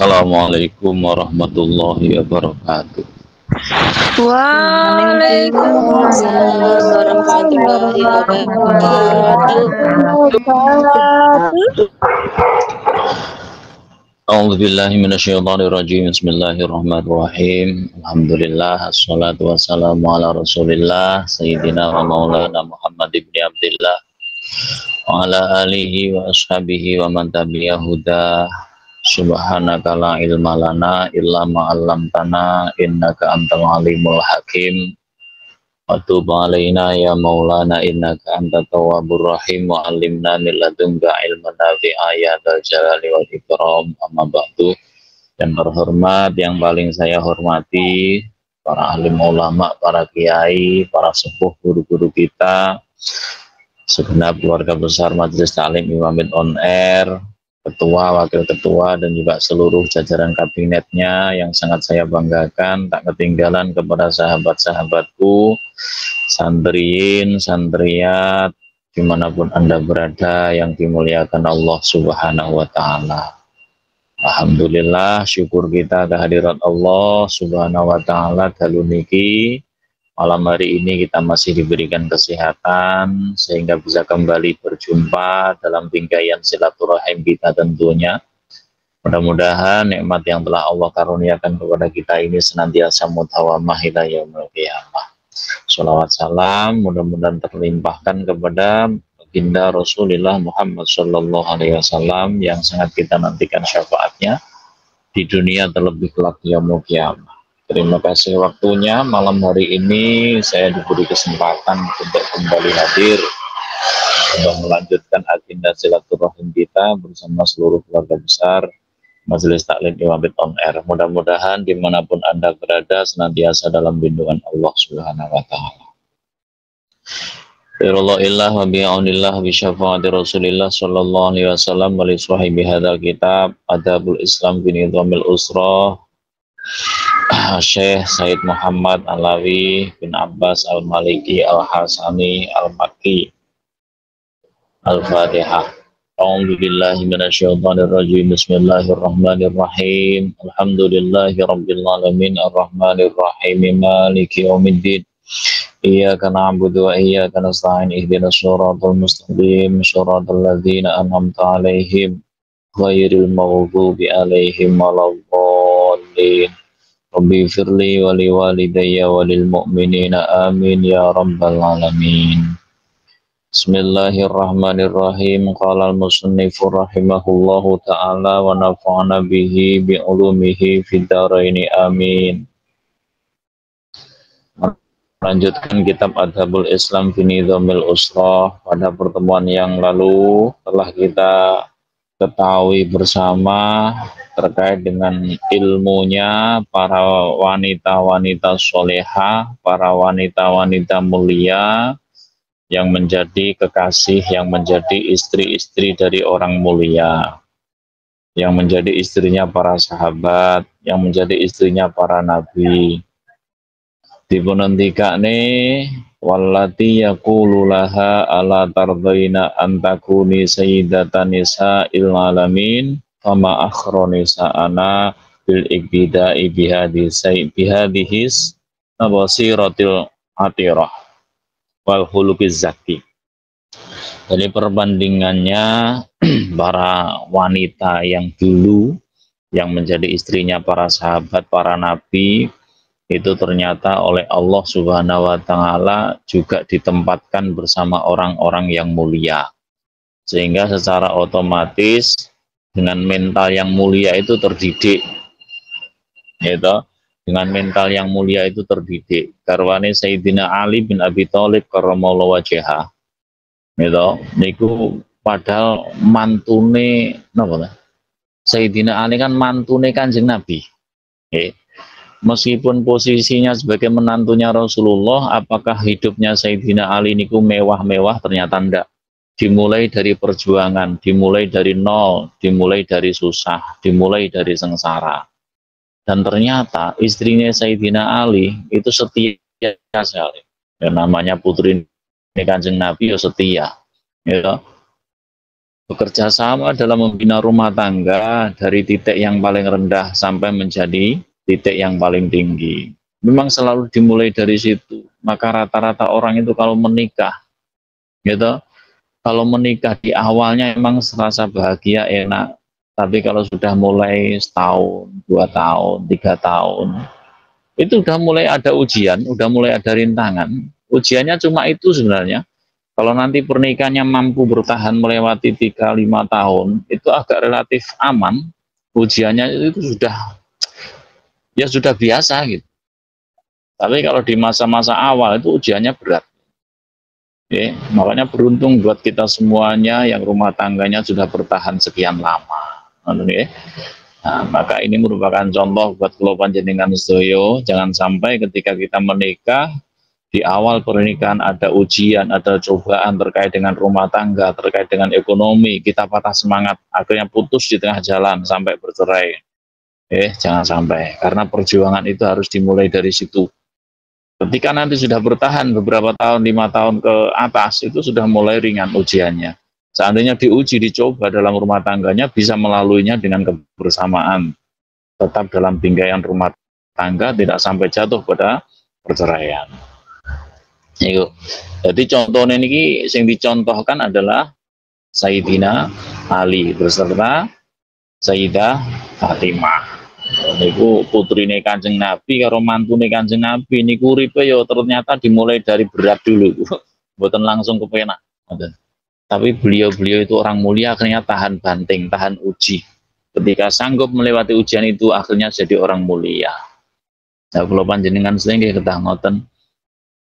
Assalamualaikum warahmatullahi wabarakatuh. Waalaikumsalam warahmatullahi wabarakatuh. A'udzubillahi minasyaitonirrajim. Bismillahirrahmanirrahim. Alhamdulillah, assalatu wassalamu ala Rasulillah Sayyidina wa Maulana Muhammad ibn Abdillah wa ala alihi wa ashabihi wa man tabi'ahu huda. Subhanaka la ilma lana illa ma 'allamtana innaka antal alimul hakim. Wa tub 'alaina ya maulana innaka antat tawwabur rahim wa 'allimna min ladunka ilman nafi'a ya dzal jalali wal ikram. Amma ba'du. Yang terhormat, yang paling saya hormati para alim ulama, para kiai, para sepuh, guru-guru kita, segenap keluarga besar Majelis Ta'lim Imamid On Air, ketua, wakil ketua, dan juga seluruh jajaran kabinetnya yang sangat saya banggakan. Tak ketinggalan kepada sahabat-sahabatku, santriin, santriat, dimanapun Anda berada yang dimuliakan Allah Subhanahu wa Ta'ala. Alhamdulillah, syukur kita kehadirat Allah Subhanahu wa Ta'ala dalu niki. Malam hari ini kita masih diberikan kesehatan sehingga bisa kembali berjumpa dalam bingkaian silaturahim kita tentunya. Mudah-mudahan nikmat yang telah Allah karuniakan kepada kita ini senantiasa mutawamah ila yaumil qiyamah. Sholawat salam mudah-mudahan terlimpahkan kepada baginda Rasulullah Muhammad sallallahu alaihi wasallam yang sangat kita nantikan syafaatnya di dunia terlebih kelak yaumil qiyamah. Terima kasih waktunya. Malam hari ini saya diberi kesempatan untuk kembali hadir untuk melanjutkan agenda silaturahim kita bersama seluruh keluarga besar Majelis Ta'lim Imamid On Air. Mudah-mudahan dimanapun Anda berada senantiasa dalam lindungan Allah Subhanahu wa Ta'ala. Birollahillah wa bi'aunillah wa bisyafa'ati Rasulillah sallallahu alaihi wasallam wa li sahibi hadzal kitab Adabul Islam bi Nizamil Usrah Syekh Said Muhammad Alawi bin Abbas Al-Maliki Al-Hasani Al-Makki. Al-Fatihah. A'udzu billahi minasyaitonir rajim. Bismillahirrahmanirrahim. Alhamdulillahirabbil alamin arrahmanir rahim maliki yaumiddin. Iyyaka na'budu wa iyyaka nasta'in ihdinas shiratal mustaqim shiratal ladzina an'amta 'alaihim ghairil maghdubi 'alaihim waladdallin. Rabbi firli wa li walidayya wa lil mu'minina amin ya rabbal alamin. Bismillahirrahmanirrahim. Qala al-musannifu rahimahullahu ta'ala wa nafa'ana bihi bi ulumihi fid dharaini amin. Lanjutkan kitab Adabul Islam fi Nizamil Usrah. Pada pertemuan yang lalu telah kita ketahui bersama terkait dengan ilmunya para wanita-wanita soleha, para wanita-wanita mulia yang menjadi kekasih, yang menjadi istri-istri dari orang mulia, yang menjadi istrinya para sahabat, yang menjadi istrinya para nabi. Dipunentikane wallati yaqulu laha ala tardaina antakuni sayyidatan nisa'il alamin fama akhroni sa'ana bil iqtida'i bihadihis nabasiratil atirah wal khuluqiz zaki. Jadi perbandingannya para wanita yang dulu yang menjadi istrinya para sahabat, para nabi, itu ternyata oleh Allah Subhanahu wa Ta'ala juga ditempatkan bersama orang-orang yang mulia, sehingga secara otomatis dengan mental yang mulia itu terdidik, gitu. Dengan mental yang mulia itu terdidik. Karwane Sayyidina Ali bin Abi Thalib karramallahu wajhah, gitu. Niku padahal mantune napa? Sayyidina Ali kan mantune Kanjeng Nabi. Meskipun posisinya sebagai menantunya Rasulullah, apakah hidupnya Sayyidina Ali niku mewah-mewah? Ternyata enggak. Dimulai dari perjuangan, dimulai dari nol, dimulai dari susah, dimulai dari sengsara. Dan ternyata istrinya Sayyidina Ali itu setia sekali. Ya, namanya putri Kanjeng Nabi ya setia. Ya. bekerja sama dalam membina rumah tangga dari titik yang paling rendah sampai menjadi titik yang paling tinggi. Memang selalu dimulai dari situ. Maka rata-rata orang itu kalau menikah, gitu, kalau menikah di awalnya emang serasa bahagia, enak. Tapi kalau sudah mulai setahun, 2 tahun, 3 tahun, itu udah mulai ada ujian, udah mulai ada rintangan. Ujiannya cuma itu sebenarnya. Kalau nanti pernikahannya mampu bertahan melewati 3-5 tahun, itu agak relatif aman. Ujiannya itu sudah biasa gitu. Tapi kalau di masa-masa awal itu ujiannya berat. Oke, makanya beruntung buat kita semuanya yang rumah tangganya sudah bertahan sekian lama. Oke. Nah, maka ini merupakan contoh buat kula panjenengan sedaya, jangan sampai ketika kita menikah di awal pernikahan ada ujian, ada cobaan terkait dengan rumah tangga, terkait dengan ekonomi, kita patah semangat, akhirnya putus di tengah jalan sampai bercerai. Jangan sampai, karena perjuangan itu harus dimulai dari situ. Ketika nanti sudah bertahan beberapa tahun, 5 tahun ke atas, itu sudah mulai ringan ujiannya. Seandainya diuji, dicoba dalam rumah tangganya, bisa melaluinya dengan kebersamaan. Tetap dalam bingkaian rumah tangga, tidak sampai jatuh pada perceraian. Yuk. Jadi contohnya ini yang dicontohkan adalah Sayyidina Ali beserta Sayyidah Fatimah. Niku putrine Kanjeng Nabi karo mantune Kanjeng Nabi niku uripe ya ternyata dimulai dari berat dulu. Mboten langsung kepenak. Tapi beliau-beliau itu orang mulia, akhirnya tahan banting, tahan uji. Ketika sanggup melewati ujian itu akhirnya jadi orang mulia. Nah, kula panjenengan sering kedah ngoten.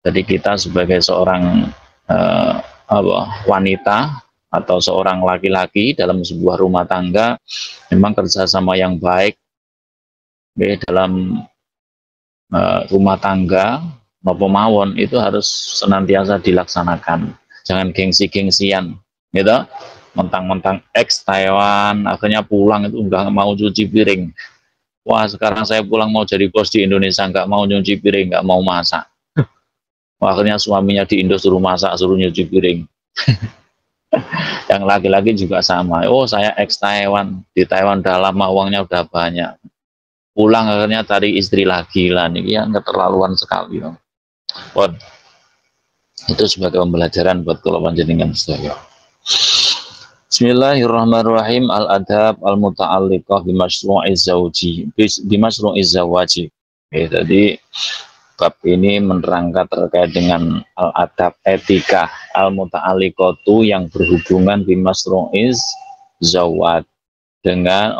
Jadi kita sebagai seorang wanita atau seorang laki-laki dalam sebuah rumah tangga memang kerjasama yang baik dalam rumah tangga maupun mawon itu harus senantiasa dilaksanakan. Jangan gengsi-gengsian, gitu. Mentang-mentang ex Taiwan akhirnya pulang itu nggak mau cuci piring. Wah, sekarang saya pulang mau jadi bos di Indonesia, nggak mau nyuci piring, nggak mau masak. Wah, akhirnya suaminya di Indo suruh masak, suruh nyuci piring. Yang laki-laki juga sama. Oh, saya ex Taiwan, di Taiwan udah lama, uangnya udah banyak. Pulang akhirnya cari istri lagi lah, nih ya keterlaluan sekali. Buat itu sebagai pembelajaran buat kalau panjenengan sedaya. Bismillahirrahmanirrahim. Al-adab al-muta'alliqah bimasyru'iz zawji bimasyru'iz zawaji. Jadi bab ini menerangkan terkait dengan al-adab etika al-muta'alliqatu yang berhubungan bimasyru'iz zawat dengan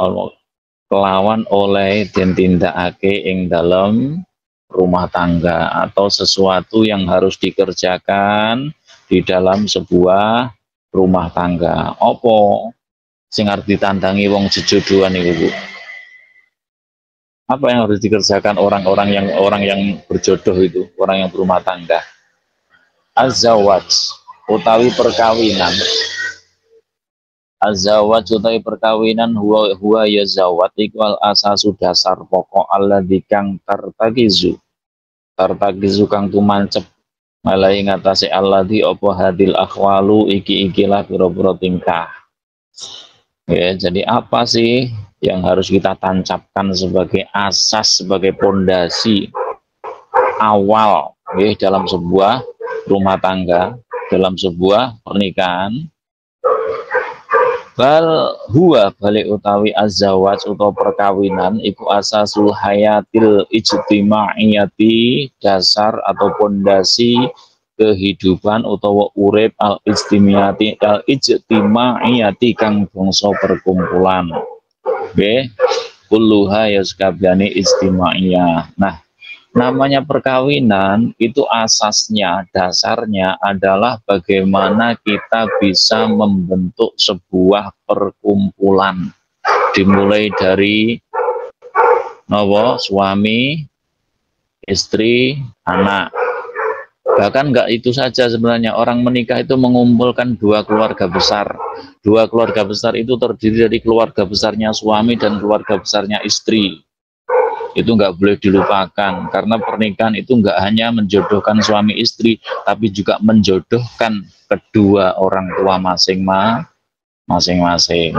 kelawan oleh dan tindakake ing dalam rumah tangga atau sesuatu yang harus dikerjakan di dalam sebuah rumah tangga. Opo sing arep ditandangi wong jejodohan iku, Bu? Apa yang harus dikerjakan orang yang berjodoh itu, orang yang berumah tangga? Az-zawaj utawi perkawinan. Az-zawaj utawi perkawinan huwa ya zawat iku al asasu dasar pokok alladzi kang tartakizu kang tumancep malai ngatasi alladzi apa hadil akhwalu iki-ikilah pira-pira tingkah. Ya, jadi apa sih yang harus kita tancapkan sebagai asas, sebagai pondasi awal dalam sebuah rumah tangga, dalam sebuah pernikahan? Bal huwa balik utawi azawaj utawa perkawinan iku asasul hayatil ijtimaiyati, dasar atau pondasi kehidupan utawa urip al ijtimaiyati kang bangsa perkumpulan. Kulluha yaskabani ijtimaiyah. Nah, namanya perkawinan itu asasnya, dasarnya adalah bagaimana kita bisa membentuk sebuah perkumpulan. Dimulai dari suami, istri, anak. Bahkan enggak itu saja sebenarnya, orang menikah itu mengumpulkan dua keluarga besar. Dua keluarga besar itu terdiri dari keluarga besarnya suami dan keluarga besarnya istri. Itu nggak boleh dilupakan, karena pernikahan itu nggak hanya menjodohkan suami istri, tapi juga menjodohkan kedua orang tua masing-masing, masing-masing.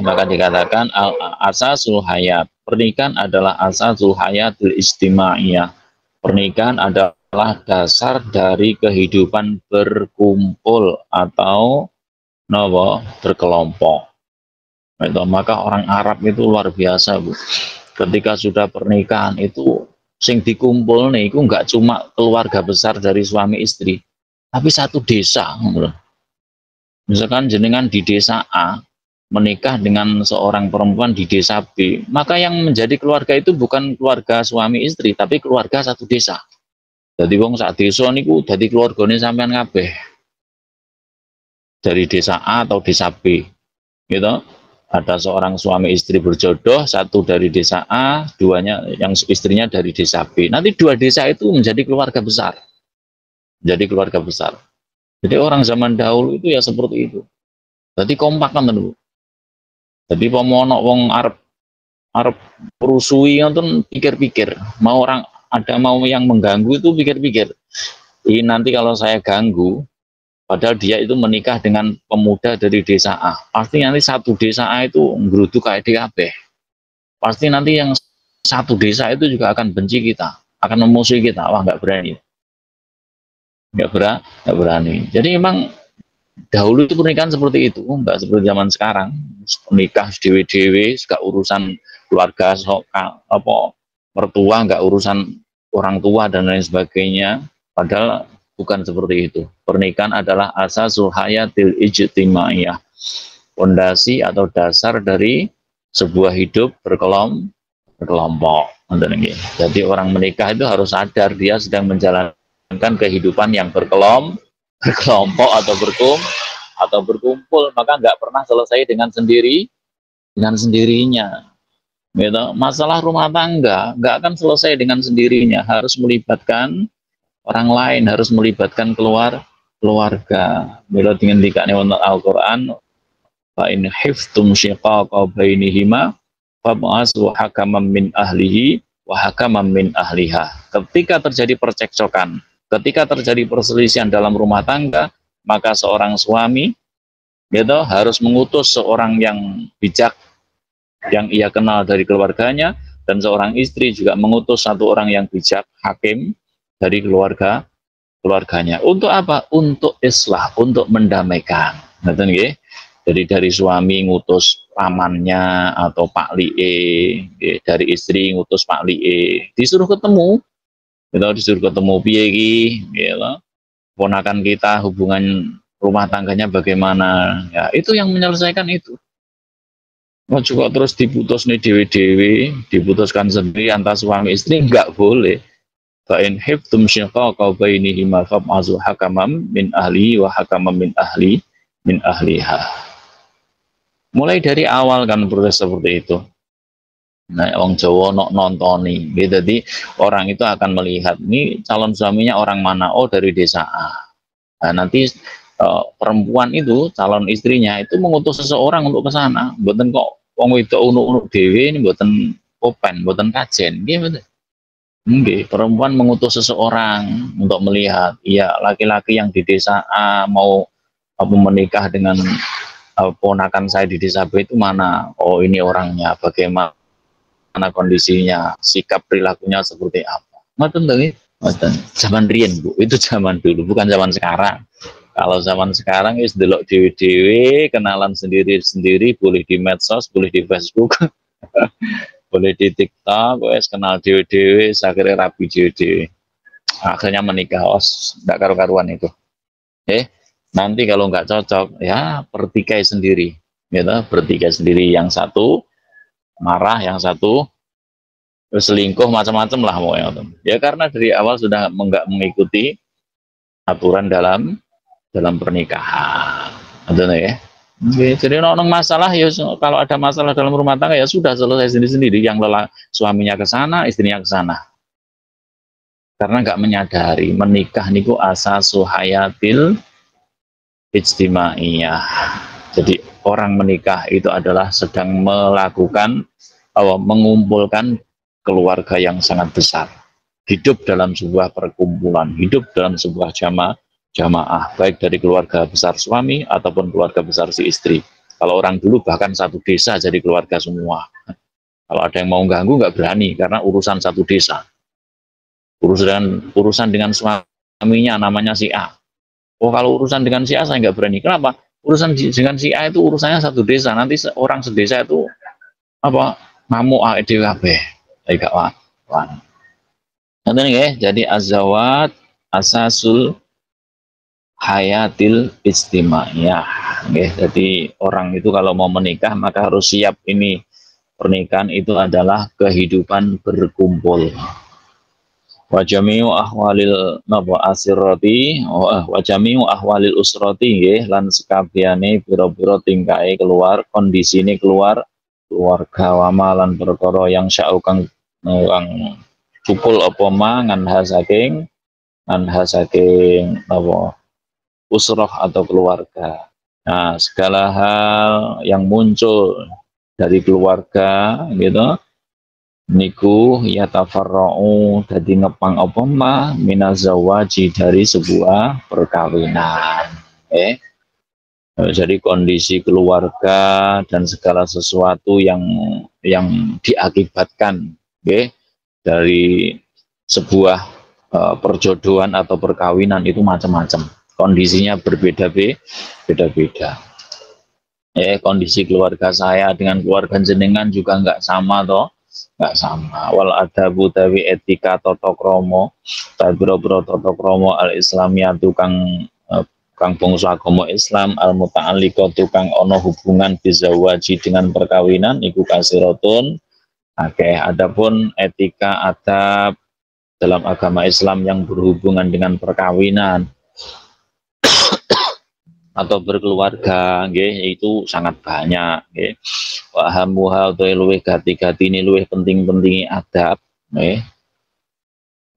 Maka dikatakan asasul hayat. Pernikahan adalah asasul hayatil istimaiyah. Pernikahan adalah dasar dari kehidupan berkumpul atau berkelompok. Maka orang Arab itu luar biasa, Bu. Ketika sudah pernikahan itu sing dikumpul nih, itu nggak cuma keluarga besar dari suami istri, tapi satu desa. Misalkan jenengan di desa A menikah dengan seorang perempuan di desa B, maka yang menjadi keluarga itu bukan keluarga suami istri, tapi keluarga satu desa. Jadi wong sak desa niku dadi keluargane sampean kabeh. Dari desa A atau desa B. Gitu. Ada seorang suami istri berjodoh, satu dari desa A, duanya yang istrinya dari desa B. Nanti dua desa itu menjadi keluarga besar. Jadi keluarga besar. Jadi orang zaman dahulu itu ya seperti itu. Jadi kompak kan dulu. Jadi pemono wong Arab perusui nonton pikir-pikir, mau yang mengganggu itu pikir-pikir. Ini nanti kalau saya ganggu, padahal dia itu menikah dengan pemuda dari desa A, pasti nanti satu desa A itu ngeruduk kayak DKB. Pasti nanti yang satu desa itu juga akan benci kita, akan memusuhi kita. Wah, nggak berani. Nggak berani. Jadi memang dahulu itu pernikahan seperti itu, nggak seperti zaman sekarang. Nikah dewe-dewe, nggak urusan keluarga, mertua, nggak urusan orang tua dan lain sebagainya. Padahal bukan seperti itu. Pernikahan adalah asasul hayatil ijtimaiyah, fondasi atau dasar dari sebuah hidup berkelompok. Jadi orang menikah itu harus sadar dia sedang menjalankan kehidupan yang berkelompok atau berkumpul, maka nggak pernah selesai dengan sendirinya. Gitu. Masalah rumah tangga nggak akan selesai dengan sendirinya, harus melibatkan orang lain, harus melibatkan keluarga. Bila dengan dikane wonten Al-Qur'an, fa in hiftum syiqaqa bainihima fab'asu hakaman min ahlihi wa hakaman min ahliha. Ketika terjadi percekcokan, ketika terjadi perselisihan dalam rumah tangga, maka seorang suami harus mengutus seorang yang bijak yang ia kenal dari keluarganya, dan seorang istri juga mengutus satu orang yang bijak, hakim dari keluarganya. Untuk apa? Untuk islah, untuk mendamaikan. Jadi dari suami ngutus pamannya atau Pak Lie, dari istri ngutus Pak Lie, disuruh ketemu. Disuruh ketemu piye iki, ponakan kita hubungan rumah tangganya bagaimana. Ya, itu yang menyelesaikan itu. Mau juga terus diputus nih dewe-dewe, diputuskan sendiri antara suami istri, enggak boleh. Fa in hiftum syiqaqa bainihima fab'asu hakaman min ahli wa hakaman min ahliha. Mulai dari awal kan proses seperti itu. Nah, orang Jawa nontoni, jadi orang itu akan melihat ini calon suaminya orang mana, oh dari desa A. Nah, nanti perempuan itu calon istrinya itu mengutus seseorang untuk ke sana, mboten kok wong wedok unuk-unuk dhewe, ini mboten open, mboten kajen, nggih. Perempuan mengutus seseorang untuk melihat, ya laki-laki yang di desa A mau menikah dengan ponakan saya di desa B itu mana, oh ini orangnya, bagaimana kondisinya, sikap perilakunya seperti apa. Zaman riyen, Bu, itu zaman dulu, bukan zaman sekarang. Kalau zaman sekarang is delok dewe-dewe, kenalan sendiri-sendiri, boleh di medsos, boleh di Facebook, boleh di TikTok, wes kenal dewe-dewe, akhirnya rapi dewe-dewe. Akhirnya menikah, nggak karu-karuan itu. Nanti kalau nggak cocok, ya bertikai sendiri, bertikai sendiri, yang satu marah, yang satu selingkuh, macam-macam lah mau ya, karena dari awal sudah nggak mengikuti aturan dalam pernikahan. Ya. Jadi masalah ya, kalau ada masalah dalam rumah tangga ya sudah selesai sendiri-sendiri, yang suaminya ke sana, istrinya ke sana. Karena nggak menyadari menikah niku asasu hayatil ijtimaiyah. Jadi orang menikah itu adalah sedang melakukan mengumpulkan keluarga yang sangat besar, hidup dalam sebuah perkumpulan, hidup dalam sebuah jamaah, baik dari keluarga besar suami ataupun keluarga besar si istri. Kalau orang dulu bahkan satu desa jadi keluarga semua. Kalau ada yang mau ganggu nggak berani karena urusan satu desa. Urusan dengan suaminya namanya si A. Oh kalau urusan dengan si A saya nggak berani. Kenapa? Urusan dengan si A itu urusannya satu desa. Nanti orang sedesa itu apa ngamuk AEDWB. Gak wah. Nanti nih jadi azawat asasul hayatil istimaiyah. Jadi orang itu kalau mau menikah maka harus siap ini. Pernikahan itu adalah kehidupan berkumpul. Wa jami'u ahwalil asirati wa jami'u ahwalil usrati nggih lan sekabehane pira-pira tingkae keluar kondisine keluarga wamalan perkara yang sya'ukang cupul apa ma nganha saking apa usrah atau keluarga. Nah, segala hal yang muncul dari keluarga gitu niku ya tafarra'u dadi ngepang apa ma minazawaji dari sebuah perkawinan. Jadi kondisi keluarga dan segala sesuatu yang diakibatkan dari sebuah perjodohan atau perkawinan itu macam-macam. Kondisinya berbeda-beda. Kondisi keluarga saya dengan keluarga jenengan juga nggak sama toh, nggak sama. Wal adabu tawi etika toto kromo, tabro toto kromo al islamiyatu kang bangsa agama Islam al muta'alliqah tukang ono hubungan bizawaji dengan perkawinan iku kasiratun akeh. Adapun etika adab dalam agama Islam yang berhubungan dengan perkawinan atau berkeluarga itu sangat banyak nggih. Wa hamuha utawi luwih gati-gatine luwih penting-pentingi adab nggih.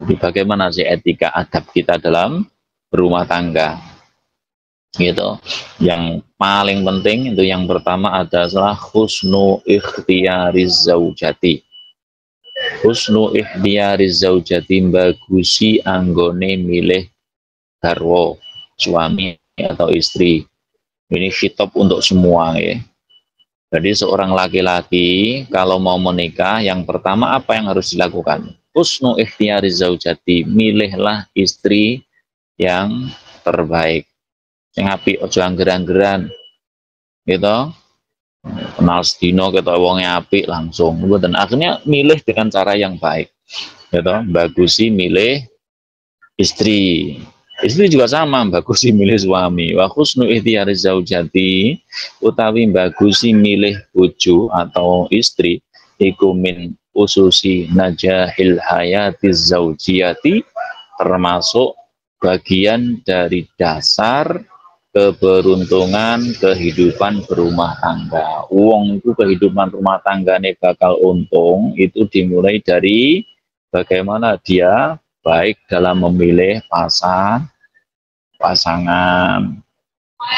Jadi bagaimana sih etika adab kita dalam berumah tangga? Gitu. Yang paling penting itu yang pertama adalah husnu ikhtiyariz zaujati. Husnu ikhtiyariz zaujati bagusi anggone milih garwa suami atau istri. Ini khitab untuk semua ya. Jadi seorang laki-laki kalau mau menikah yang pertama apa yang harus dilakukan? Husnu ikhtiyariz zaujati, milihlah istri yang terbaik. Sing apik aja angger-anggeran. Gitu. Kenal sedino kita wonge apik langsung. Dan akhirnya milih dengan cara yang baik. Gitu. Bagusi milih istri. Istri juga sama, bagusi milih suami. Wa husnu ikhtiyariz zaujati utawi bagusi milih bojo atau istri iku min ususi najahil hayatiz zaujiyati, termasuk bagian dari dasar keberuntungan kehidupan berumah tangga. Wong itu kehidupan rumah tanggane bakal untung itu dimulai dari bagaimana dia baik dalam memilih pasangan.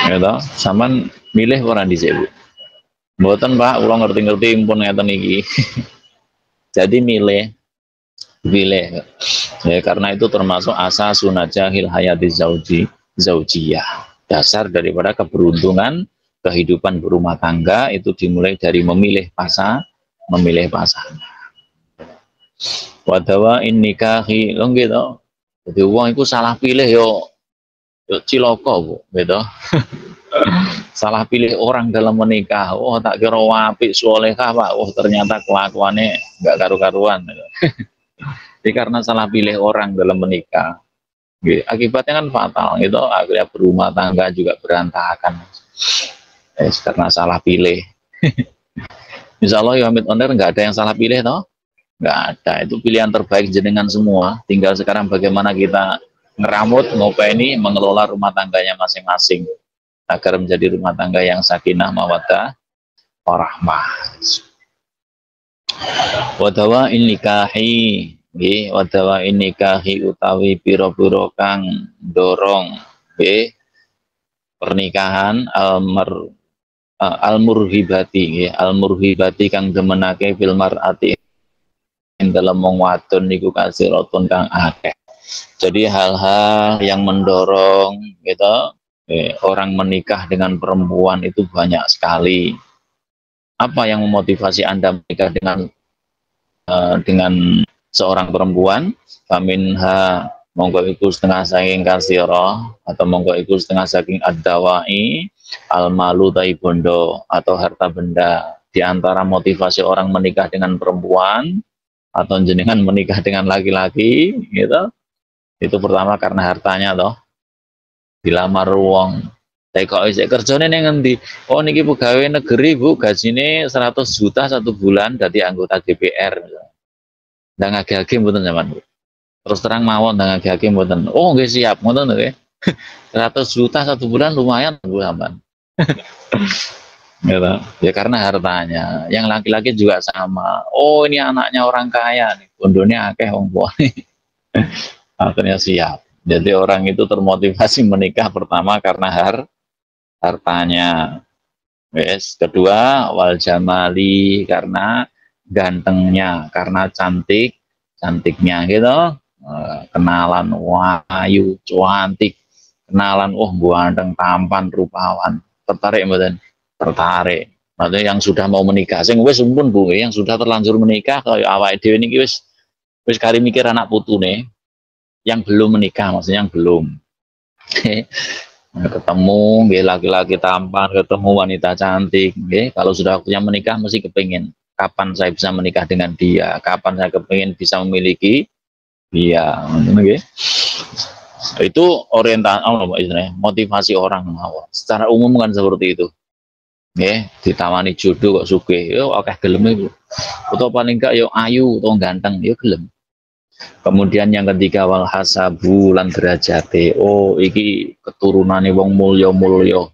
Gitu. Sampean milih orang dhisik, Bu. Mboten, Pak, kula ngerti-ngerti pun ngeten iki. Jadi milih ya, karena itu termasuk asas sunajahil hayati zaujiyah. Dasar daripada keberuntungan kehidupan berumah tangga itu dimulai dari memilih pasangan. Wadawa in nikahi lo gitu. Jadi uang itu salah pilih yo ciloko, Bu, gitu. Salah pilih orang dalam menikah. Oh, tak kira apik solehah, Pak. Oh, ternyata kelakuannya nggak karu-karuan. Gitu. Jadi karena salah pilih orang dalam menikah. Akibatnya kan fatal gitu, akhirnya berumah tangga juga berantakan karena salah pilih. Insya Allah ya Hamid Oner nggak ada yang salah pilih toh, nggak ada, itu pilihan terbaik jenengan semua. Tinggal sekarang bagaimana kita ngeramut ngopeni mengelola rumah tangganya masing-masing agar menjadi rumah tangga yang sakinah mawaddah warahmah. Wadawa in nikahi nggih, wadawa in nikahi utawi pira-pira kang dorong pernikahan al-murhibati al-murhibati kang demenake fil mar'ati ing dalem wong wadon niku kasiratun kang akeh. Jadi hal-hal yang mendorong gitu orang menikah dengan perempuan itu banyak sekali. Apa yang memotivasi Anda menikah dengan seorang perempuan? Faminha monggo iku setengah saking kasiro atau monggo iku setengah saking ad-dawai al malu tai bondo atau harta benda. Di antara motivasi orang menikah dengan perempuan atau jenengan menikah dengan laki-laki gitu, itu pertama karena hartanya toh, dilamar wong. Tapi kok isih kerjane ning ngendi? Oh niki pegawai negeri Bu, gajine 100 juta satu bulan dadi anggota DPR. Ndang ngage-age mboten zaman Bu. Terus terang mawon ndang ngage-age mboten. Oh nggih siap ngoten nggih. 100 juta satu bulan lumayan Bu sampean. Gitu. Ya karena hartanya. Yang laki-laki juga sama. Oh ini anaknya orang kaya nih, bondone akeh wong tuane. Akhirnya siap. Jadi orang itu termotivasi menikah pertama karena hartanya. Yes. Kedua, wal jamali karena gantengnya, karena cantiknya gitu. Kenalan wayu, cantik, kenalan ganteng, tampan, rupawan. Tertarik mboten? Tertarik. Maksudnya yang sudah mau menikah, sing wis sumpun Bu, yang sudah terlanjur menikah kaya awake dhewe niki wis kari mikir anak putune, yang belum menikah maksudnya yang belum. Ketemu laki-laki tampan, ketemu wanita cantik, kalau sudah waktunya menikah mesti kepingin kapan saya bisa menikah dengan dia, kapan saya kepingin bisa memiliki dia, itu orientasi motivasi orang secara umum kan seperti itu. Ditawani jodoh kok sugih, yo akeh geleme, atau paling enggak yo ayu atau ganteng, yo gelem. Kemudian yang ketiga wal hasabu lan derajate. Oh, iki keturunane wong mulya-mulya.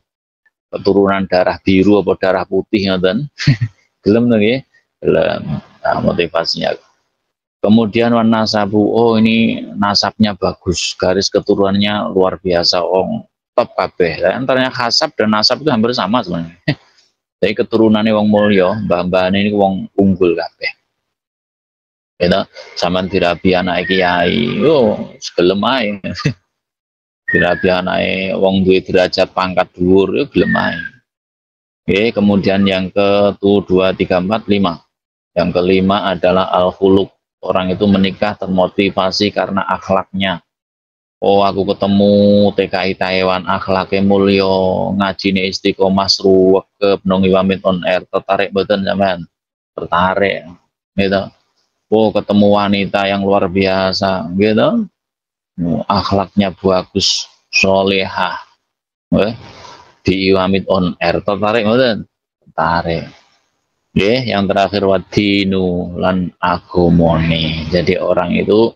Keturunan darah biru apa darah putih ngoten. Gelem to nggih? Gelem. Nah, motivasinya. Kemudian wan nasabu. Oh, ini nasabnya bagus. Garis keturunannya luar biasa. Oh, top kabeh. Antaranya hasab dan nasab itu hampir sama sebenarnya. Jadi keturunannya wong mulya, mbah-mbahane ini wong unggul kabeh. Gitu, zaman dirabi anak kiai, gelem ae. Dirabi anake wong duwe derajat pangkat dhuwur, gelem ae. Oke, kemudian yang ke 2, 3, 4, 5. Yang kelima adalah al-khuluq. Orang itu menikah termotivasi karena akhlaknya. Oh, aku ketemu TKI Taiwan, akhlaknya mulya, ngajine istiqomah sruwekep nang Wamit on air. Tertarik mboten sampean? Tertarik. Gitu. Oh, ketemu wanita yang luar biasa, gitu. Akhlaknya bagus, solehah. Di Iwamit on air, tertarik mboten? Tertarik. Yang terakhir wadinu lan agomone. Jadi orang itu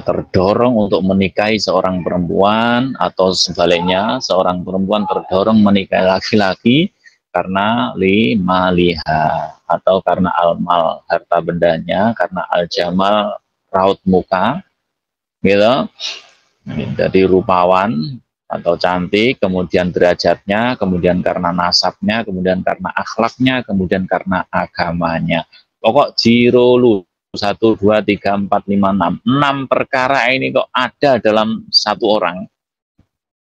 terdorong untuk menikahi seorang perempuan atau sebaliknya seorang perempuan terdorong menikahi laki-laki karena liha atau karena almal harta bendanya, karena aljamal raut muka gitu. Jadi rupawan atau cantik, kemudian derajatnya, kemudian karena nasabnya, kemudian karena akhlaknya, kemudian karena agamanya. Pokok jirolu 1, 2, 3, 4, 5, 6 perkara ini kok ada dalam satu orang.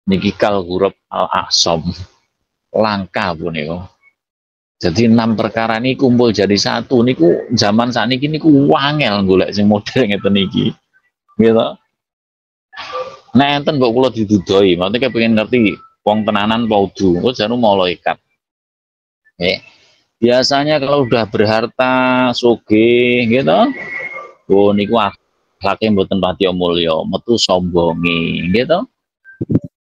Niki kal huruf al-aqsom langka Bu niku. Jadi 6 perkara ini kumpul jadi satu niku zaman sakniki niku wangel golek sing model ngeten niki. Gitu. Nah enten mbok kula didudoi, maksudnya pengen ngerti wong tenanan paudu, kok janu malaikat. Biasanya kalau udah berharta sugih gitu, oh niku akhlake mboten pati mulya, metu sombongi gitu.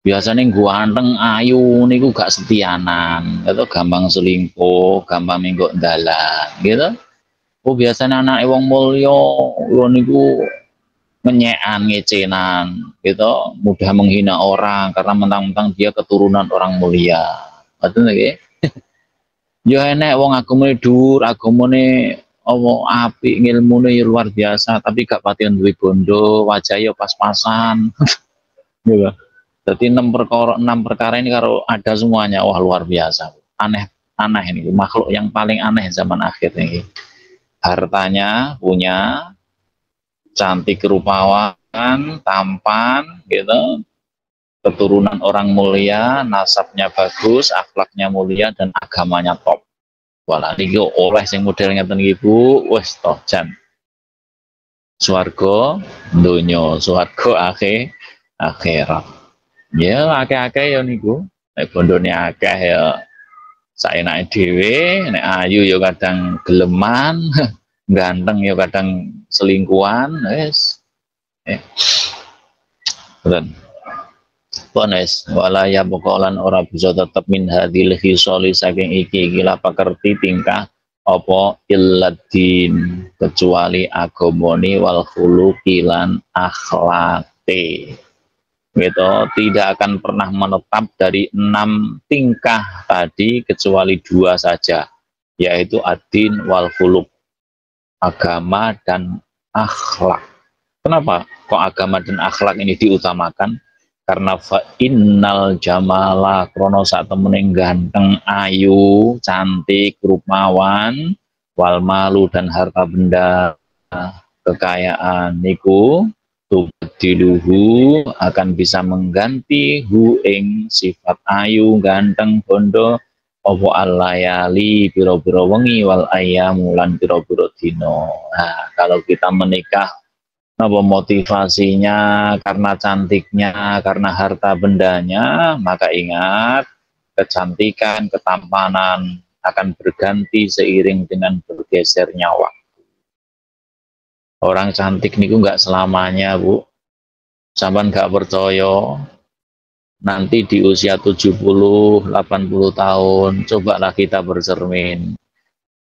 Biasanya ganteng ayu niku gak setianan, gitu, gampang selingkuh, gampang menggok dalan, gitu. Oh biasanya anak wong mulya niku menyean, ngecenan, gitu, mudah menghina orang karena mentang-mentang dia keturunan orang mulia. Betul nggih? Ya enek wong agamane dhuwur, agamane apik, ngilmune luar biasa, tapi gak pati duwe bondo, wajahnya pas-pasan. Gitu. Jadi 6 perkara ini kalau ada semuanya, wah luar biasa. Aneh ini, makhluk yang paling aneh zaman akhir ini. Hartanya punya, cantik rupawan, tampan gitu, keturunan orang mulia, nasabnya bagus, akhlaknya mulia dan agamanya top. Walah niki oleh sing model ngeten iki Bu, wis toh jan. Swarga donya, swarga akhirat. Ya akeh-akeh ya niku. Nek bondone akeh ya saenake dhewe, nek ayu ya kadang geleman, ganteng ya kadang selingkuhan, wis. Ben. Pones wala ya pokolan ora bisa tetep min hadil hisoli saking iki lah pakerti tingkah apa illadin kecuali agamane wal khuluqi lan akhlate gitu, tidak akan pernah menetap dari 6 tingkah tadi kecuali 2 saja, yaitu adin wal khuluq, agama dan akhlak. Kenapa kok agama dan akhlak ini diutamakan? Karena fa innal jamala krono sak temene ganteng, ayu, cantik, rupawan, wal malu dan harta benda, kekayaan niku tubdiluhu akan bisa mengganti hu ing sifat ayu, ganteng, bondo opo alayali biro-biro wengi wal ayamu lan biro-biro dino. Nah, kalau kita menikah apa motivasinya karena cantiknya, karena harta bendanya, maka ingat kecantikan, ketampanan akan berganti seiring dengan bergesernya waktu. Orang cantik niku nggak selamanya Bu, sampean nggak percaya, nanti di usia 70-80 tahun, cobalah kita bercermin.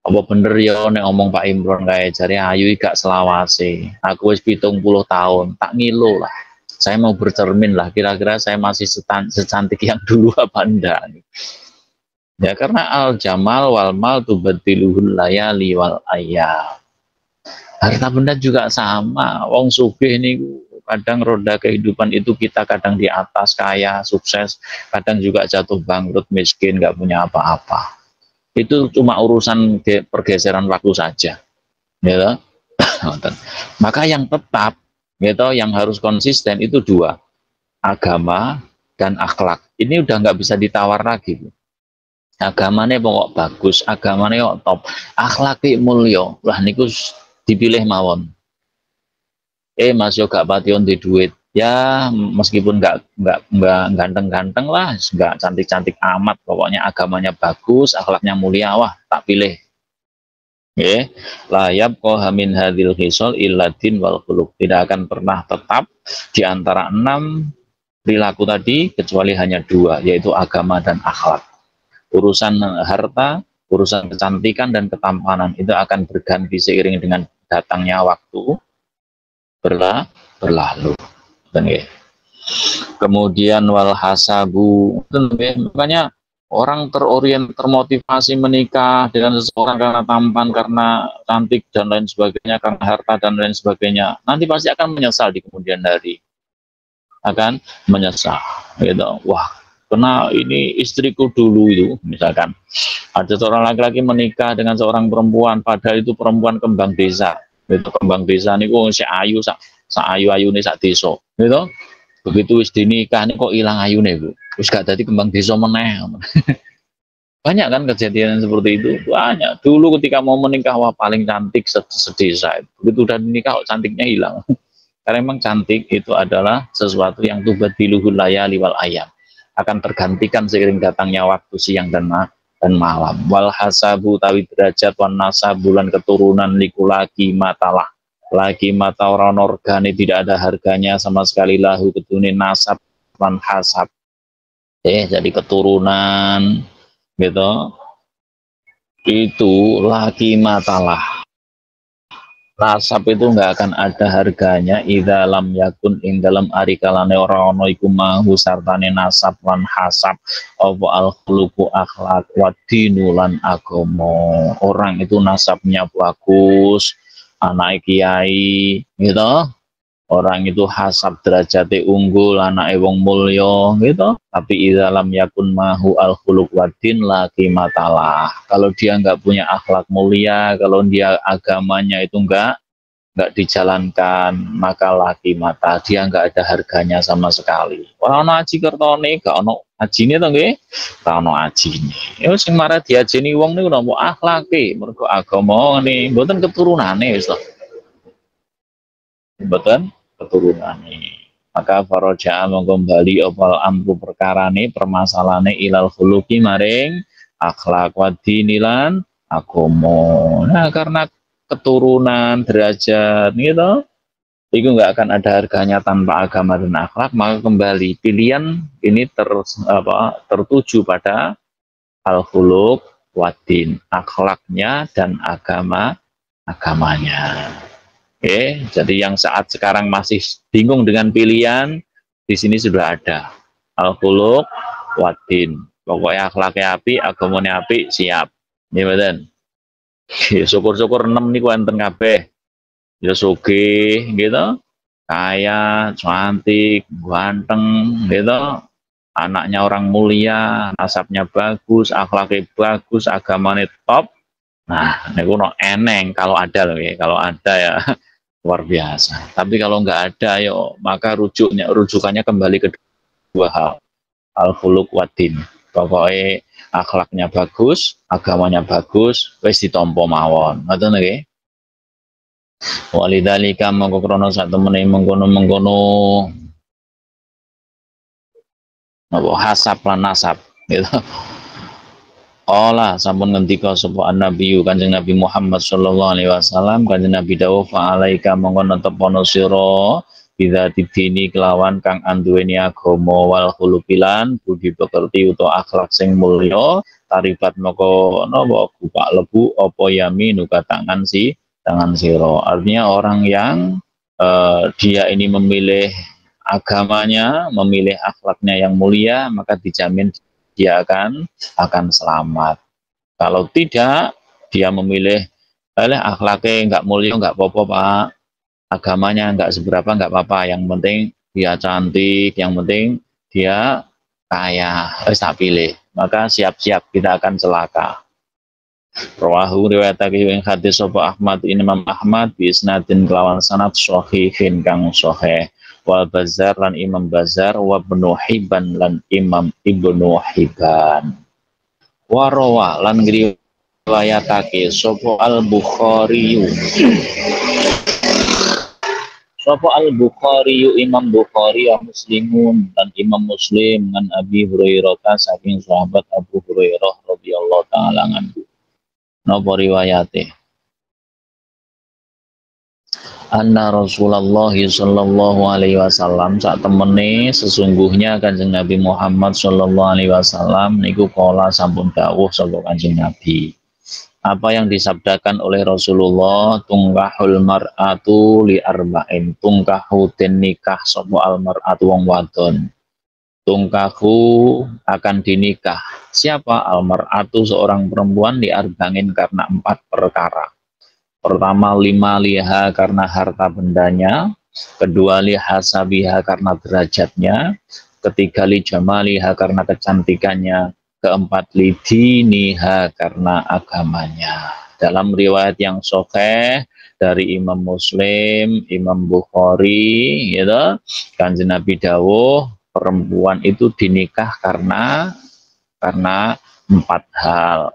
Apa bener ya nek ngomong Pak Imron kayak jari ayu gak selawase, aku wis 70 tahun tak ngilu lah, saya mau bercermin lah kira-kira saya masih secantik yang dulu apa enggak ya, karena al jamal wal mal tubaddiluhul layali wal ayam. Harta benda juga sama, wong sugih ini kadang roda kehidupan itu kita kadang di atas kaya sukses, kadang juga jatuh bangkrut miskin nggak punya apa-apa. Itu cuma urusan pergeseran waktu saja, gitu. Maka yang tetap, gitu, yang harus konsisten itu 2, agama dan akhlak. Ini udah nggak bisa ditawar lagi. Agamanya pokok bagus, agamanya kok top, akhlaki mulio, lah niku dipilih mawon. Mas yo gak pation di duit, ya meskipun nggak ganteng-ganteng lah, nggak cantik-cantik amat, pokoknya agamanya bagus, akhlaknya mulia, wah tak pilih. Ya, layab kohamin hadil hisol illadin wal khuluq, tidak akan pernah tetap di antara 6 perilaku tadi kecuali hanya 2, yaitu agama dan akhlak. Urusan harta, urusan kecantikan dan ketampanan itu akan berganti seiring dengan datangnya waktu berlalu. Kemudian wal hasabu, makanya orang termotivasi menikah dengan seseorang karena tampan, karena cantik dan lain sebagainya, karena harta dan lain sebagainya, nanti pasti akan menyesal di kemudian hari, akan menyesal gitu. Wah, karena ini istriku dulu itu, misalkan ada seorang laki-laki menikah dengan seorang perempuan, padahal itu perempuan kembang desa. Itu kembang desa niku si ayu sak ayu-ayune sak desa gitu. Begitu wis dinikah kok ilang ayune Bu, wis gak dadi kembang desa meneh. Banyak kan kejadian seperti itu, banyak. Dulu ketika mau menikah, wah paling cantik sedesa, begitu udah menikah kok cantiknya hilang. Karena memang cantik itu adalah sesuatu yang tubadiluhul layali wal ayam, akan tergantikan seiring datangnya waktu siang dan malam. Wal hasabu tawi derajat wan nasabulan keturunan liku lagi matalah, lagi mata orang organi tidak ada harganya sama sekali lahu kedune nasab wan hasab. Jadi keturunan gitu itu lagi matalah, nasab itu nggak akan ada harganya idza lam yakun ing dalam ari kalane ora ana iku mahu sartane nasab lan hasab apa al khuluqu akhlak wa dinu lan agama. Orang itu nasabnya bagus, anak kiai gitu, orang itu hasab derajate unggul, anak wong mulya gitu, tapi idzalam yakun mahu al khuluq wadin lagi matalah. Kalau dia nggak punya akhlak mulia, kalau dia agamanya itu nggak nggak dijalankan, maka laki mata dia nggak ada harganya sama sekali. Orang ono aji kertone, gak ono ajine to nggih, gak ono ajine. Ya sing marah diajeni wong niku napa akhlake, mergo agama ne mboten keturunane wis to. Mboten keturunane. Maka faraja mongko bali opal amru perkarane permasalahane ilal khuluqi maring akhlak wa dinilan agama. Nah, karena keturunan derajat gitu itu nggak akan ada harganya tanpa agama dan akhlak, maka kembali pilihan ini tertuju pada al-khuluq wadin, akhlaknya dan agamanya. Oke, jadi yang saat sekarang masih bingung dengan pilihan, di sini sudah ada al-khuluq wadin. Pokoknya akhlaknya api, agamanya api, siap. Ya betul. Syukur-syukur 6 niku enten kabeh. Ya sugih gitu, kaya, cantik, ganteng gitu, anaknya orang mulia, nasabnya bagus, akhlaknya bagus, agamanya top. Nah, ini no eneng kalau ada loh ya, kalau ada ya luar biasa. Tapi kalau nggak ada, yo maka rujukannya kembali ke dua hal, al-khuluq wadin. Pokoknya akhlaknya bagus, agamanya bagus, wis ditampa mawon. Ngoten nggih. Walidhalika mongko krana sak temene mengkono-mengkono napa hasab lan nasab gitu. Allah sampun ngendika sapa Nabi Kanjeng Nabi Muhammad sallallahu alaihi wasallam, Kanjeng Nabi dawuh fa alaika mongko netepono sira bidzati dini kelawan kang anduweni agama wal khuluqilan budi pekerti utawa akhlak sing mulya taribat moko napa buka lebu apa yaminu tangan siro. Artinya orang yang dia ini memilih agamanya, memilih akhlaknya yang mulia, maka dijamin dia akan selamat. Kalau tidak, dia memilih akhlaknya nggak mulia, nggak apa-apa Pak, agamanya nggak seberapa, nggak apa-apa, yang penting dia cantik, yang penting dia kaya, tak pilih, maka siap-siap kita akan celaka. Rawahu riwayatake ing hadis sapa Ahmad Imam Ahmad bi isnadin kelawan sanad sahihin kang sahih wal Bazzar lan Imam Bazzar wa Ibnu Hibban lan Imam Ibnu Hibban wa rawa lan riwayatake sapa Al Bukhari Imam Bukhari ya Muslimun dan Imam Muslim dan Abi Hurairah saking sahabat Abu Hurairah radhiyallahu taala anhu. Napa riwayate anna Rasulullah sallallahu alaihi wasallam sak temene sesungguhnya Kanjeng Nabi Muhammad sallallahu alaihi wasallam niku kala sampun dawuh sapa Kanjeng Nabi. Apa yang disabdakan oleh Rasulullah, tungkahul mar'atu li arba'in, tungkahu den nikah sapa al mar'atu wong wadon. Tungkahu akan dinikah. Siapa? Almar'atu seorang perempuan diarbangin karena 4 perkara. Pertama, 5 liha karena harta bendanya. Kedua, liha sabiha karena derajatnya. Ketiga, li jamaliha karena kecantikannya. Keempat, li diniha karena agamanya. Dalam riwayat yang sahih dari Imam Muslim, Imam Bukhari, gitu, Kanjeng Nabi dawuh perempuan itu dinikah karena 4 hal.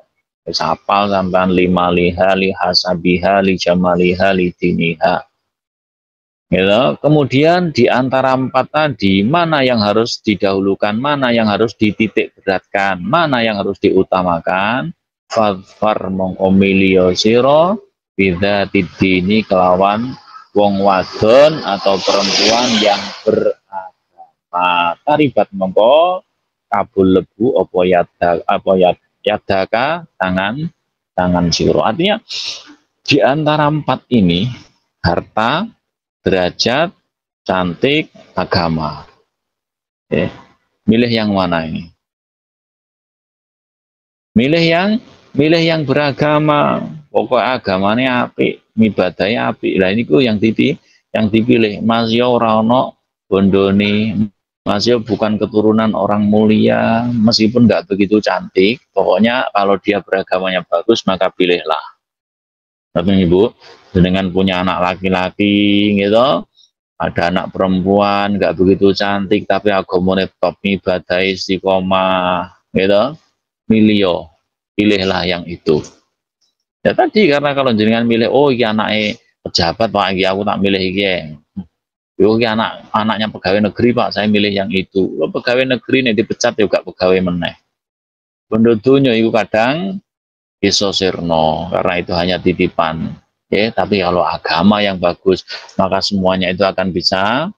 Hafal sampean 5 liha, liha sabiha, li jamaliha, li diniha. Gitu. Kemudian di antara 4 tadi, mana yang harus didahulukan, mana yang harus dititik beratkan, mana yang harus diutamakan. Fadfar mongko milio sira bidzati dini kelawan wong wadon atau perempuan yang taribat mongko kabul lebu yadaka tangan siro. Artinya di antara 4 ini, harta, derajat, cantik, agama. Milih yang mana ini? Milih yang beragama. Pokok agamanya apik, ibadahnya apik. Lah ini yang dipilih. Mas yo ora ono bondone, Mas yo bukan keturunan orang mulia, meskipun nggak begitu cantik. Pokoknya kalau dia beragamanya bagus, maka pilihlah. Tapi Ibu, Dengan punya anak laki-laki gitu, ada anak perempuan nggak begitu cantik tapi agamanya top, ibadah istiqomah gitu, milio, pilihlah yang itu. Ya tadi karena kalau jenengan milih, oh iki anaknya pejabat Pak, iki aku tak milih iki. Yo iki anaknya pegawai negeri Pak, saya milih yang itu. Lo pegawai negeri nih dipecat juga pegawai meneh. Penduduknya itu kadang iso sirno karena itu hanya titipan. Ya, tapi kalau agama yang bagus, maka semuanya itu akan bisa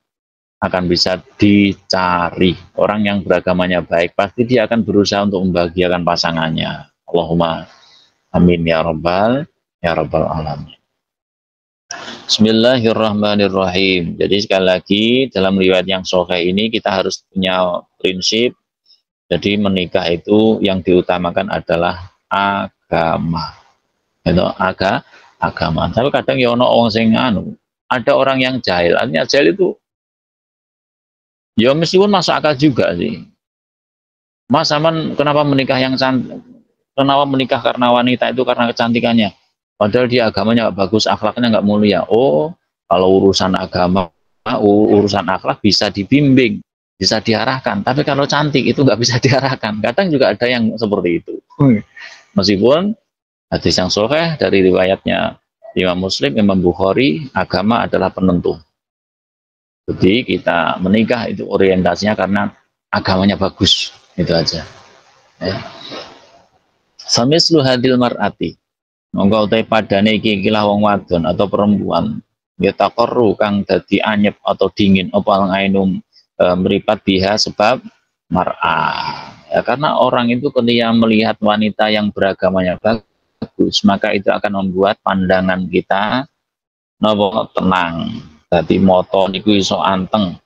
dicari. Orang yang beragamanya baik pasti dia akan berusaha untuk membahagiakan pasangannya. Allahumma amin ya rabbal alamin. Bismillahirrahmanirrahim. Jadi sekali lagi dalam riwayat yang sahih ini kita harus punya prinsip. Jadi menikah itu yang diutamakan adalah agama. Itu agama. Tapi kadang ya ono wong sing ada orang yang jahil. Artinya jahil itu ya meskipun masuk akal juga sih. Mas Aman kenapa menikah yang cantik? Kenapa menikah karena wanita itu karena kecantikannya? Padahal dia agamanya nggak bagus, akhlaknya nggak mulia. Oh, kalau urusan agama, urusan akhlak bisa dibimbing, bisa diarahkan. Tapi kalau cantik itu nggak bisa diarahkan. Kadang juga ada yang seperti itu. Meskipun hadis yang sahih dari riwayatnya Imam Muslim, Imam Bukhari, agama adalah penentu. Jadi kita menikah itu orientasinya karena agamanya bagus, itu aja. Ya. Samislu hadil mar'ati. Monggo utai padane iki ikilah wong wadon atau perempuan ya taqarru kang dadi anyep atau dingin apa ngainum meripat biha sebab mar'ah. Ya, karena orang itu ketika melihat wanita yang beragamanya bagus, maka itu akan membuat pandangan kita nopo tenang. Dadi moto niku iso anteng.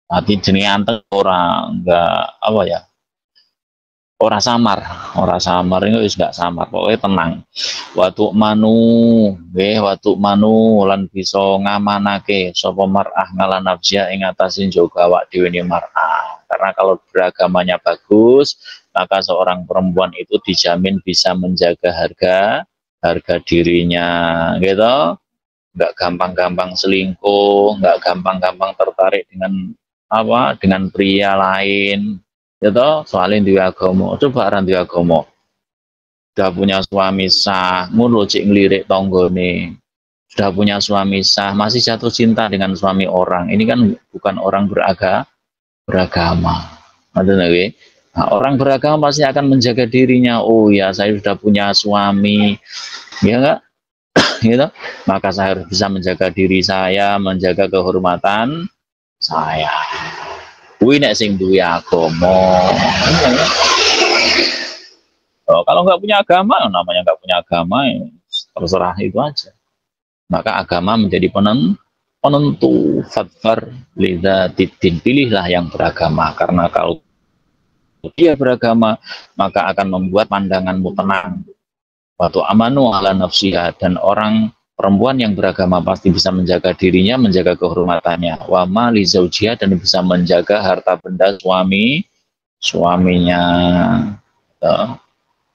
Hati jenenge anteng orang enggak apa ya? Ora samar itu wis gak samar, pokoknya tenang. Watu manu lan bisa ngamanake sapa mar'ah ngala nafsia ing atasin juga awak dhewe mar'ah. Karena kalau beragamanya bagus, maka seorang perempuan itu dijamin bisa menjaga harga dirinya, gitu. Enggak gampang-gampang selingkuh, enggak gampang-gampang tertarik dengan pria lain. Gitu, soalnya di agama, coba orang di agama sudah punya suami sah, ngono cik ngelirik tonggone, sudah punya suami sah, masih jatuh cinta dengan suami orang, ini kan bukan orang beragama. Nah, orang beragama pasti akan menjaga dirinya. Oh ya, saya sudah punya suami, ya enggak, gitu. Maka saya harus bisa menjaga diri saya, menjaga kehormatan saya. Kuwi nek sing duwe agama. Oh, kalau nggak punya agama, namanya nggak punya agama, ya, terserah itu aja. Maka agama menjadi penentu. Fadfar lidzatiddin, pilihlah yang beragama. Karena kalau dia beragama, maka akan membuat pandanganmu tenang. Waktu amanu ala nafsiha, dan orang perempuan yang beragama pasti bisa menjaga dirinya, menjaga kehormatannya. Wa ma li zaujiha, dan bisa menjaga harta benda suaminya.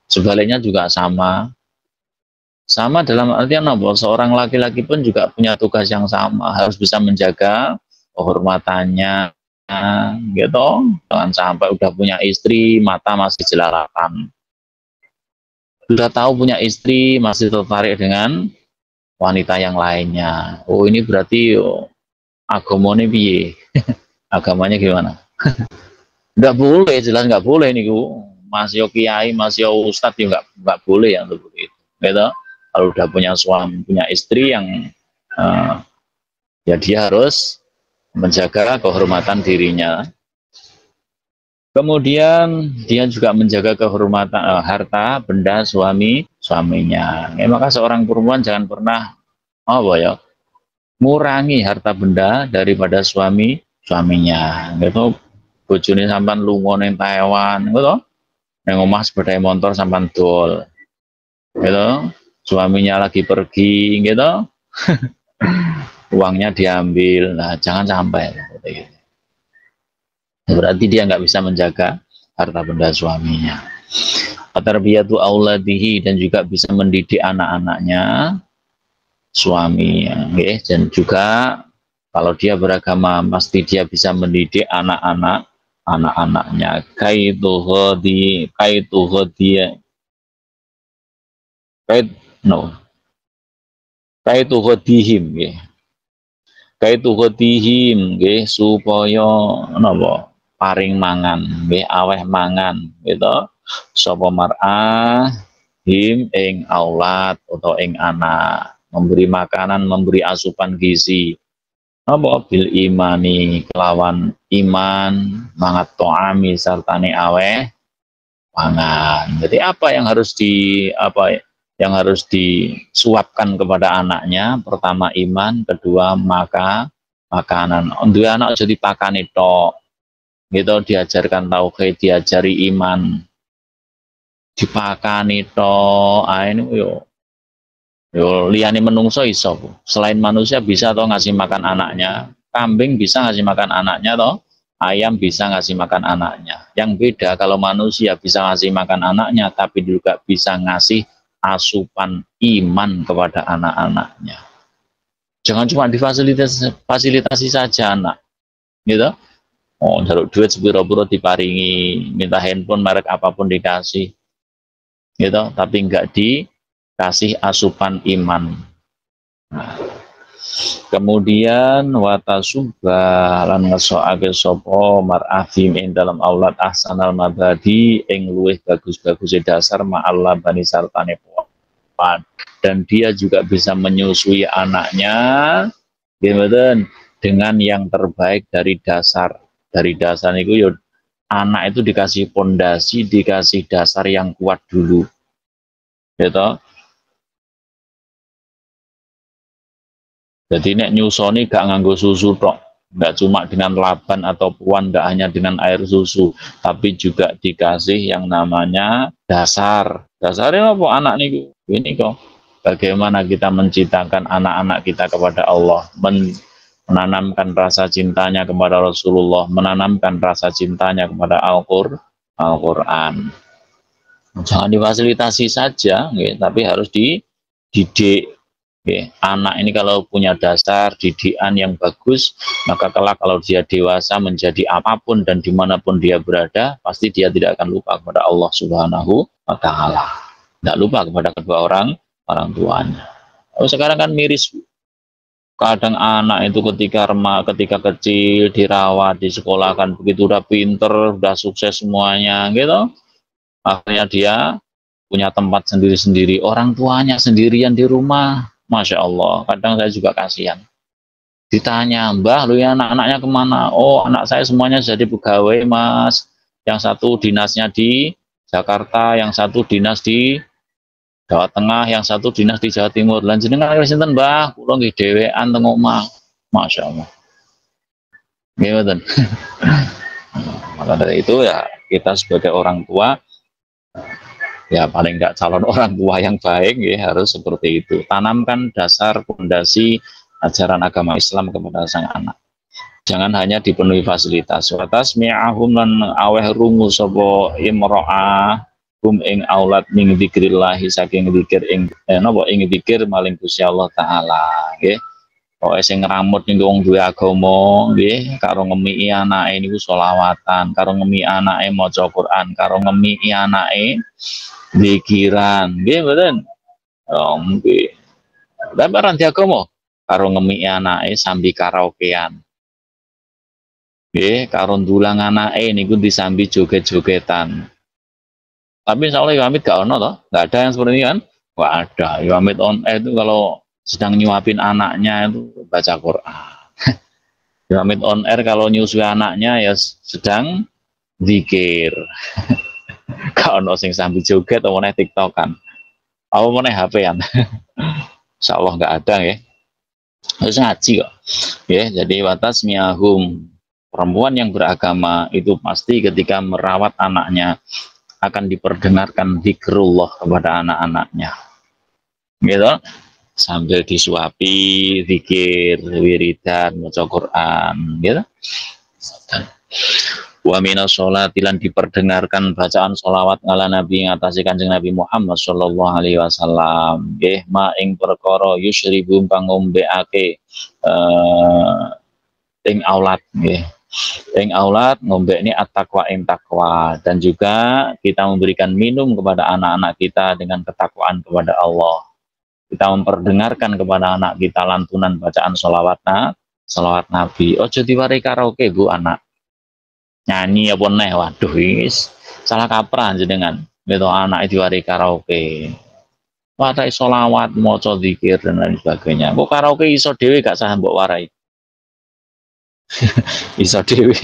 Sebaliknya juga sama dalam artian apa? Seorang laki-laki pun juga punya tugas yang sama, harus bisa menjaga kehormatannya, gitu. Jangan sampai udah punya istri mata masih jelalatan, sudah tahu punya istri masih tertarik dengan wanita yang lainnya. Oh, ini berarti agamanya piye? Agamanya gimana? Nggak boleh, jelas nggak boleh nih, masih kiai, masih ustadz ya nggak boleh yang seperti itu. Gitu? Kalau udah punya suami, punya istri yang ya dia harus menjaga kehormatan dirinya. Kemudian dia juga menjaga kehormatan harta benda suaminya. Maka seorang perempuan jangan pernah ngurangi harta benda daripada suaminya. Gitu. Bojone sampan lunga ning Taiwan, gitu. Neng omah sepeda motor sampan dol. Gitu. Suaminya lagi pergi, gitu. Uangnya diambil. Nah, jangan sampai gitu. Berarti dia nggak bisa menjaga harta benda suaminya. Tarbiyatu auladihi, dan juga bisa mendidik anak-anaknya, suami, ya. Dan juga kalau dia beragama pasti dia bisa mendidik anak-anaknya. Kait no kaituhodihim, ya. Kaituhodihim, ya, supaya napa paring mangan, ya, aweh mangan gitu. Sapa mar'ah him ing aulad atau ing anak, memberi makanan, memberi asupan gizi apa bil imani kelawan iman, mangat to'ami sartane aweh pangan. Jadi apa yang harus yang harus disuapkan kepada anaknya? Pertama iman, kedua makanan. Untuk anak jadi pakan itu gitu, diajarkan tauhid, diajari iman, dipakani to. Ini yo liyane menungso iso. Selain manusia bisa toh ngasih makan anaknya. Kambing bisa ngasih makan anaknya toh. Ayam bisa ngasih makan anaknya. Yang beda kalau manusia bisa ngasih makan anaknya, tapi juga bisa ngasih asupan iman kepada anak-anaknya. Jangan cuma difasilitasi saja anak, gitu. Oh, taruh duit sepiro-piro diparingi, minta handphone merek apapun dikasih, gitu. Tapi enggak dikasih asupan iman. Nah, kemudian watasubah lan ngesoake sapa mar'afim ing dalam aulad ahsanal mabadi ing luweh bagus-bagus dasar ma'allah bani sartane puan, dan dia juga bisa menyusui anaknya dengan yang terbaik dari dasar. Dari dasar itu ya anak itu dikasih pondasi, dikasih dasar yang kuat dulu, gitu. Jadi nek nyusoni gak nganggo susu tok, nggak cuma dengan laban atau puan, nggak hanya dengan air susu, tapi juga dikasih yang namanya dasar. Dasarnya apa anak nih? Ini kok bagaimana kita menciptakan anak-anak kita kepada Allah, menanamkan rasa cintanya kepada Rasulullah, menanamkan rasa cintanya kepada Al-Quran. Jangan difasilitasi saja, tapi harus dididik. Anak ini kalau punya dasar didikan yang bagus, maka kelak kalau dia dewasa menjadi apapun dan dimanapun dia berada, pasti dia tidak akan lupa kepada Allah Subhanahu wa Ta'ala. Tidak lupa kepada kedua orang tuanya. Sekarang kan miris, kadang anak itu ketika kecil dirawat, disekolahkan, begitu udah pinter, udah sukses semuanya, gitu. Akhirnya dia punya tempat sendiri-sendiri, orang tuanya sendirian di rumah. Masya Allah, kadang saya juga kasihan. Ditanya, Mbah, lu ya anak-anaknya kemana? Oh, anak saya semuanya jadi pegawai, Mas. Yang satu dinasnya di Jakarta, yang satu dinas di Jawa Tengah, yang satu dinas di Jawa Timur. Lan jenengan sinten, Mbah? Kula nggih dhewean teng omah. Masya Allah. Nggih, maka dari itu ya kita sebagai orang tua, ya paling enggak calon orang tua yang baik, ya harus seperti itu. Tanamkan dasar pondasi ajaran agama Islam kepada sang anak. Jangan hanya dipenuhi fasilitas. Watas mi'ahum lan aweh rungu sapa imra'ah hum ing aulad ning dzikrillahi saking dzikir ing napa ing dzikir maling Gusti Allah taala, nggih. Pokoke sing ngramut ning wong duwe agama, nggih, karo ngemiki anake niku selawatan, karo ngemiki anake maca Quran, karo ngemiki anake zikiran, nggih mboten? Oh, nggih. Lah barang diagama karo ngemiki anake sambi karaokean. Nggih, karo ndulang anake niku disambi joget-jogetan. Tapi insyaallah Yamit gak ono toh? Gak ada yang seperti ini kan? Gak ada. Yamit on air itu kalau sedang nyuapin anaknya itu baca Quran. Yamit on air kalau nyusui anaknya ya sedang zikir. Gak ono sing sambil joget atau meneh tiktokan. Apa meneh HP-an. Insyaallah gak ada ya. Harus ngaji kok. Ya, jadi watas miahum, perempuan yang beragama itu pasti ketika merawat anaknya akan diperdengarkan zikrullah kepada anak-anaknya. Gitu. Sambil disuapi, zikir, wiridan, maca Quran, gitu. Wa minas sholati lan diperdengarkan bacaan sholawat ngala Nabi ngatasi Kanjeng Nabi Muhammad sallallahu alaihi wasallam. Nggih ma ing perkara yusribu pangombeake ing aulad nggih. Ing aulad ngombe ini at-taqwa ing takwa, dan juga kita memberikan minum kepada anak-anak kita dengan ketakwaan kepada Allah. Kita memperdengarkan kepada anak kita lantunan bacaan sholawat Nabi. Ojo diwari karaoke Bu anak. Nyanyi apa neh, waduh is salah kaprah jenengan. Gitu anak diwari karaoke. Warai sholawat, maca zikir dan lain sebagainya. Kok karaoke iso dhewe gak sah mbok warai. Iso dhewe.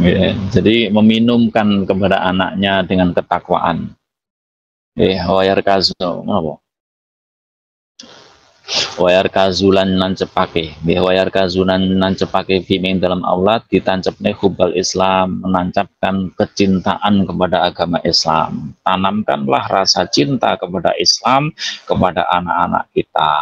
Ya, jadi meminumkan kepada anaknya dengan ketakwaan. Wayar kazu apa? Wayar kazulan nancepake. Wayar kazulan nancepake fiming dalam aulad ditancapne hubal Islam, menancapkan kecintaan kepada agama Islam. Tanamkanlah rasa cinta kepada Islam kepada anak-anak kita.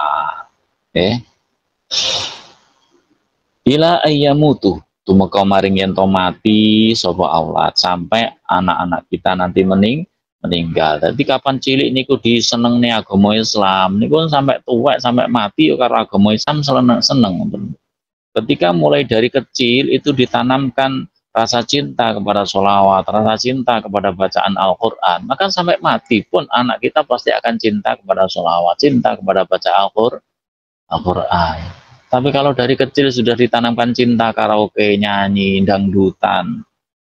Ila ayyamutu tumeka maring yen to mati sapa aulad, sampai anak-anak kita nanti meninggal. Jadi kapan cilik niku disenengne agama Islam, niku sampai tua sampai mati yo karo agama Islam seneng. Ketika mulai dari kecil itu ditanamkan rasa cinta kepada sholawat, rasa cinta kepada bacaan Al-Quran, maka sampai mati pun anak kita pasti akan cinta kepada sholawat, cinta kepada baca Al-Quran. Tapi kalau dari kecil sudah ditanamkan cinta karaoke, nyanyi, dangdutan,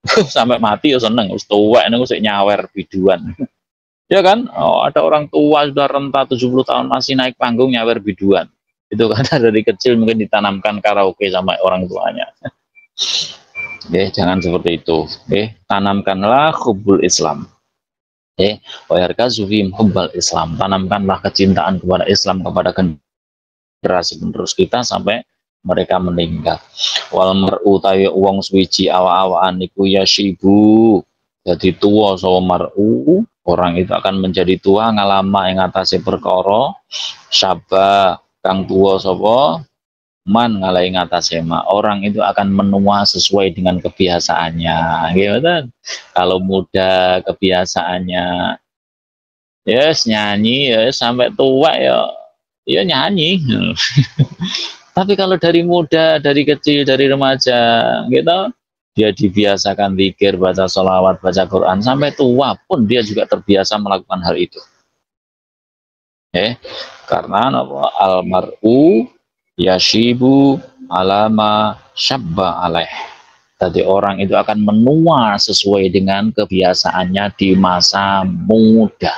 sampai mati ya seneng, tua ini usik nyawer biduan. Ya kan? Oh, ada orang tua sudah renta 70 tahun masih naik panggung nyawer biduan. Itu karena dari kecil mungkin ditanamkan karaoke sama orang tuanya. Jangan seperti itu. Tanamkanlah hubbul Islam. Wa yarkazu fihim hubbal Islam. Tanamkanlah kecintaan kepada Islam kepada generasi penerus kita sampai mereka meninggal. Wal mar'u tawi wong suwiji awa-awaan niku yashibu, jadi tua sapa mar'u, orang itu akan menjadi tua ngalama ing atase perkara syaba kang tua sapa man ngalai ing atase ma. Orang itu akan menua sesuai dengan kebiasaannya. Gitu. Kalau muda kebiasaannya yes nyanyi ya sampai tua ya nyanyi. Tapi kalau dari muda, dari kecil, dari remaja, gitu, dia dibiasakan zikir, baca sholawat, baca Quran, sampai tua pun dia juga terbiasa melakukan hal itu. Karena almar'u yashibu alama syabba alaih. Jadi orang itu akan menua sesuai dengan kebiasaannya di masa muda.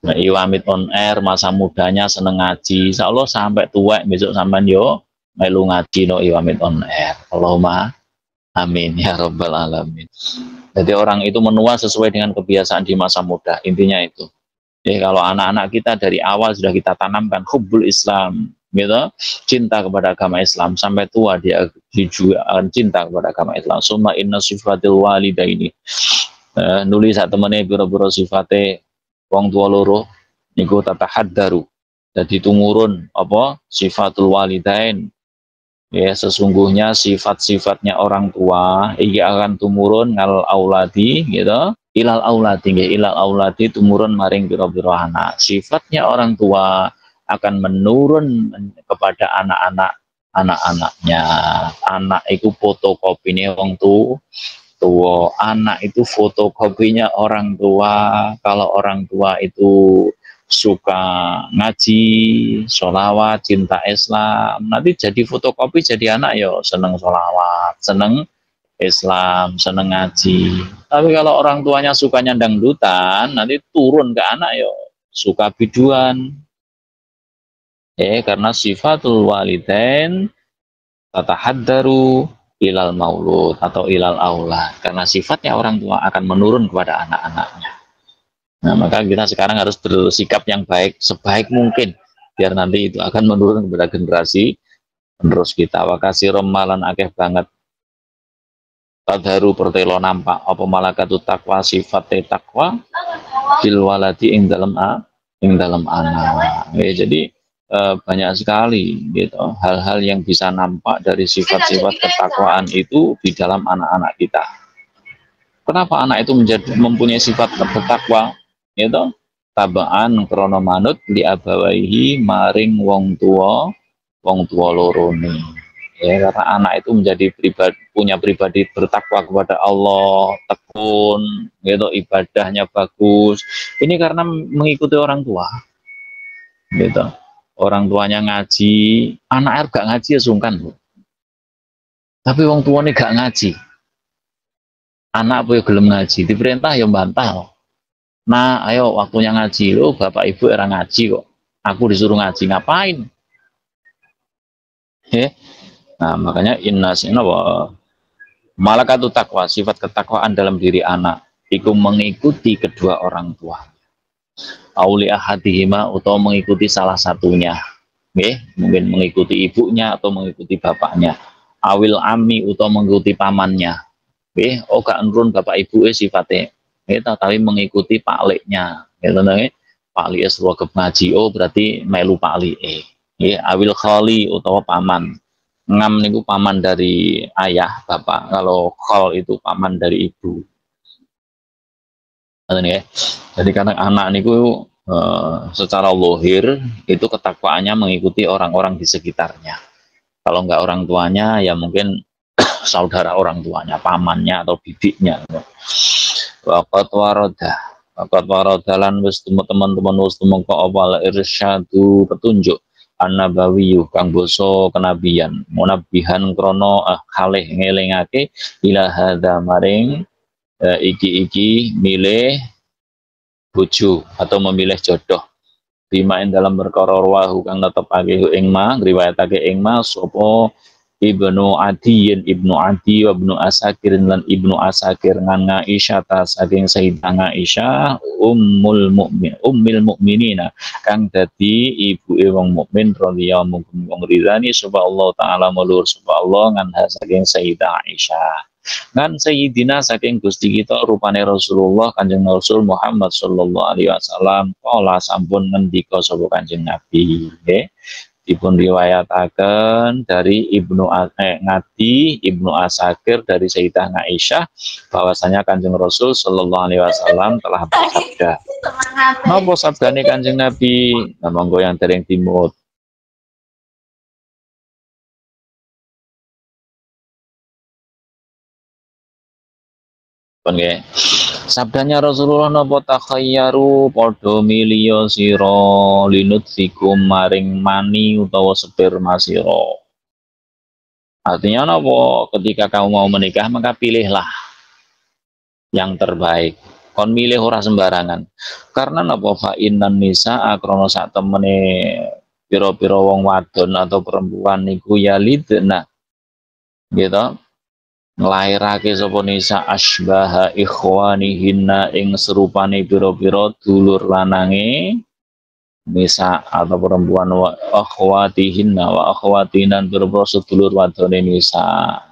Nah, Iwamit on air masa mudanya seneng ngaji, insya Allah sampai tua besok sampean yo melu ngaji no Iwamit on air. Allahumma amin ya rabbal alamin. Jadi orang itu menua sesuai dengan kebiasaan di masa muda, intinya itu. Kalau anak-anak kita dari awal sudah kita tanamkan hubbul Islam, gitu, cinta kepada agama Islam, sampai tua dia juga akan cinta kepada agama Islam. Summa inna sifatil walidaini. Nulis sak temene biro-biro sifate wong tua loro niku tatahaddaru. Jadi tumurun apa sifatul walidain. Sesungguhnya sifat-sifatnya orang tua iki akan tumurun ngal auladi gitu. Ilal auladi tumurun maring biro-biro anak. Sifatnya orang tua akan menurun kepada anak-anaknya. Anak itu fotokopine wong tua. Anak itu fotokopinya orang tua. Kalau orang tua itu suka ngaji, sholawat, cinta Islam, nanti jadi fotokopi jadi anak yo seneng sholawat, seneng Islam, seneng ngaji. Tapi kalau orang tuanya sukanya dangdutan, nanti turun ke anak yo suka biduan. Karena sifatul walidain tatahaddaru ilal maulud atau ilal aulad, karena sifatnya orang tua akan menurun kepada anak-anaknya. Nah, maka kita sekarang harus bersikap yang baik sebaik mungkin biar nanti itu akan menurun kepada generasi penerus kita. Wakasi romalan akeh banget tadharu pertelo nampak apa malakatu takwa sifat takwa bil waladi ing dalam anak. Jadi banyak sekali gitu hal-hal yang bisa nampak dari sifat-sifat ketakwaan itu di dalam anak-anak kita. Kenapa anak itu mempunyai sifat bertakwa? Gitu. Tabaan krono manut li abawaihi maring wong tua lorone. Ya, karena anak itu menjadi punya pribadi bertakwa kepada Allah, tekun, gitu, ibadahnya bagus. Ini karena mengikuti orang tua, gitu. Orang tuanya ngaji, anak gak ngaji ya sungkan, Bu. Tapi wong tuanya gak ngaji, anak apa gelem ngaji, diperintah ya bantah. Nah, ayo waktunya ngaji lo, bapak ibu era ngaji kok. Aku disuruh ngaji ngapain? Nah, makanya malakatu takwa, sifat ketakwaan dalam diri anak itu mengikuti kedua orang tua. Auli ahadihima atau mengikuti salah satunya. Mungkin mengikuti ibunya atau mengikuti bapaknya. Awil ami atau mengikuti pamannya. Gak nurun bapak ibu sifatnya. Tapi mengikuti pakliknya. Paklik esroge ngaji, berarti melu paklik. Awil khali atau paman. Ngam niku paman dari ayah bapak, kalau khol itu paman dari ibu. Jadi karena anak niku secara lohir itu ketakwaannya mengikuti orang-orang di sekitarnya. Kalau enggak orang tuanya ya mungkin saudara orang tuanya, pamannya atau bibiknya. Waqat waroda lan wis teman-teman wis tumeka awal irsyadu petunjuk an-nabawi kang basa kenabian munabihan krono kalih ngelingake ila hadza maring iki milih bojo atau memilih jodoh bimain dalam perkara wahu kang netepake ing ma riwayatake ing ma sapa Ibnu Adi wa Ibnu Asakir lan Ibnu Asakir ngan Aisyah ta saking Sayyidah Aisyah ummul mukminina kang dadi ibuke wong mukmin radhiyallahu anhu ridani subhanallah taala mulur subhanallah ngan saking Sayyidah Aisyah ngan Sayyidina saking Gusti kita rupane Rasulullah Kanjeng Rasul Muhammad sallallahu alaihi wasallam kala sampun ngendika sapa Kanjeng Nabi nggih dipun riwayataken dari Ibnu Asakir dari Sayyidah Aisyah bahwasanya Kanjeng Rasul sallallahu alaihi wasallam telah bersabda. Napa sabdane Kanjeng Nabi? Monggo yang dereng dimut. Nggih. Sabdanya Rasulullah napa takhayyaru padha milya sira linutfikum maring mani utawa sperma sira. Artinya napa? Ketika kamu mau menikah maka pilihlah yang terbaik. Kon milih ora sembarangan. Karena napa fa innan nisa akrono sak temene pira-pira wong wadon atau perempuan niku yalidna. Gitu. Nglairake sapa nisa asbaha ikhwanihinna ing serupane pira-pira dulur lanange nisa atau perempuan wa akhwatihinna wa akhwatinan pira-pira sedulur wadone nisa.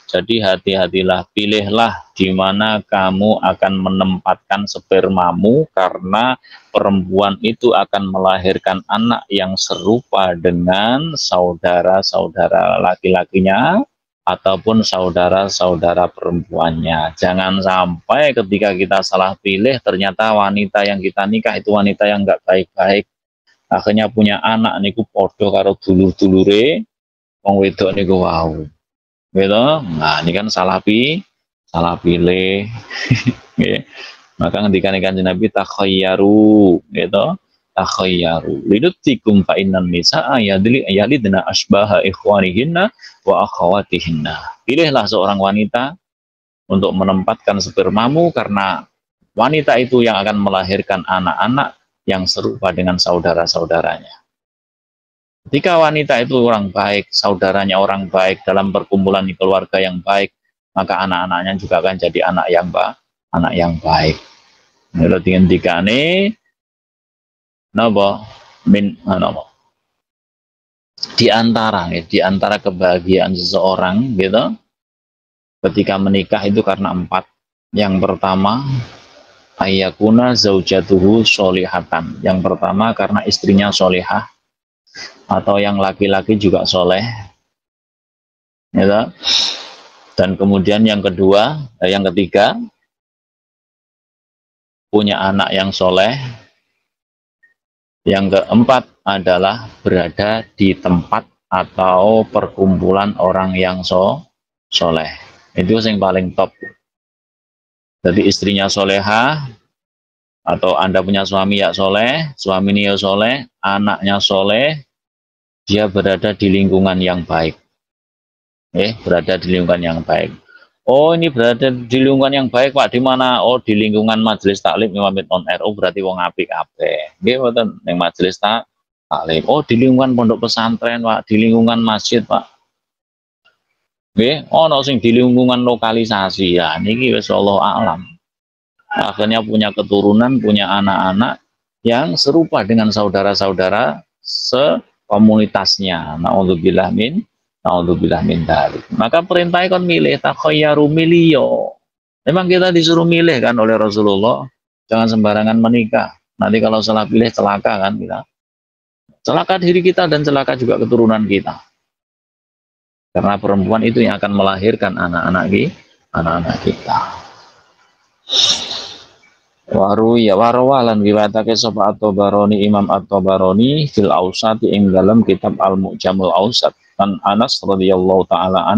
Jadi hati-hatilah, pilihlah di mana kamu akan menempatkan spermamu karena perempuan itu akan melahirkan anak yang serupa dengan saudara-saudara laki-lakinya ataupun saudara-saudara perempuannya. Jangan sampai ketika kita salah pilih ternyata wanita yang kita nikah itu wanita yang enggak baik-baik. Akhirnya punya anak niku podo karo dulur-dulure wong wedok niku wau. Gitu. Nah, ini kan salah pilih. Maka ketika Kanjeng Nabi takhayyaru gitu. Takhayyaru lidutikum fa innan nisaa yalidna asbaha ikhwanihinna wa akhawatihinna. Pilihlah seorang wanita untuk menempatkan spermamu karena wanita itu yang akan melahirkan anak-anak yang serupa dengan saudara-saudaranya. Ketika wanita itu orang baik, saudaranya orang baik dalam perkumpulan di keluarga yang baik, maka anak-anaknya juga akan jadi anak yang baik. Kalau dihentikannya napa di antara kebahagiaan seseorang gitu ketika menikah itu karena 4. Yang pertama ayyakuna zaujatuhu sholihatan. Yang pertama karena istrinya sholihah. atau yang laki-laki juga soleh, ya. Dan kemudian yang ketiga, punya anak yang soleh. Yang keempat adalah berada di tempat atau perkumpulan orang yang soleh. Itu yang paling top. Jadi istrinya soleha, atau Anda punya suami ya soleh, suami ini ya soleh, anaknya soleh, dia berada di lingkungan yang baik. Berada di lingkungan yang baik. Oh, ini berada di lingkungan yang baik, Pak. Di mana? Oh, di lingkungan majelis taklim Imam on air. Oh, berarti wong apik kabeh. Nggih, wonten ning majelis taklim. Oh, di lingkungan pondok pesantren, Pak. Di lingkungan masjid, Pak. Nggih, ono sing di lingkungan lokalisasi ya. Niki wis Allah alam. Akhirnya punya keturunan, punya anak-anak yang serupa dengan saudara-saudara sekomunitasnya. Nauzubillah min dzalik. Maka perintahnya kan milih, takhayyaru miliyo. Memang kita disuruh milih kan oleh Rasulullah. Jangan sembarangan menikah. Nanti kalau salah pilih celaka kan kita. Celaka diri kita dan celaka juga keturunan kita. Karena perempuan itu yang akan melahirkan anak-anak kita. Warawalan riwayatake sapa at-Tabarani Imam at-Tabarani fil Awsat ing dalam kitab Al-Mu'jamul Awsat. An Anas radhiyallahu taala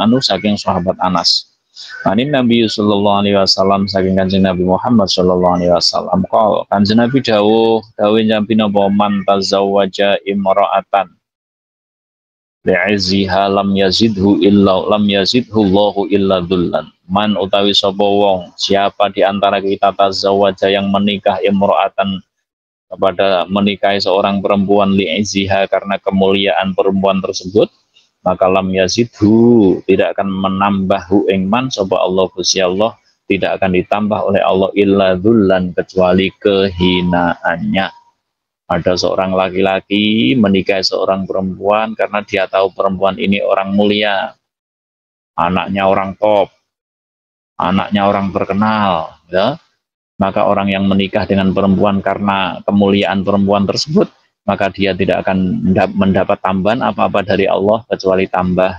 anhu saking sahabat Anas. Anin Nabi sallallahu alaihi wasallam saking Kanjeng Nabi Muhammad sallallahu alaihi wasallam qol Kanjeng Nabi dawuh nyampi napa man tazawwaja imra'atan li'izziha lam yazidhu Allahu illa dhullan. Man utawi sapa wong, siapa di antara kita tazawwaja yang menikah imra'atan kepada menikahi seorang perempuan li'izziha karena kemuliaan perempuan tersebut, maka lam yazidhu tidak akan menambah ing man sapa Allah Gusti Allah, tidak akan ditambah oleh Allah illa dhullan kecuali kehinaannya. Ada seorang laki-laki menikahi seorang perempuan karena dia tahu perempuan ini orang mulia, anaknya orang top, anaknya orang terkenal, ya. Maka orang yang menikah dengan perempuan karena kemuliaan perempuan tersebut, maka dia tidak akan mendapat tambahan apa-apa dari Allah kecuali tambah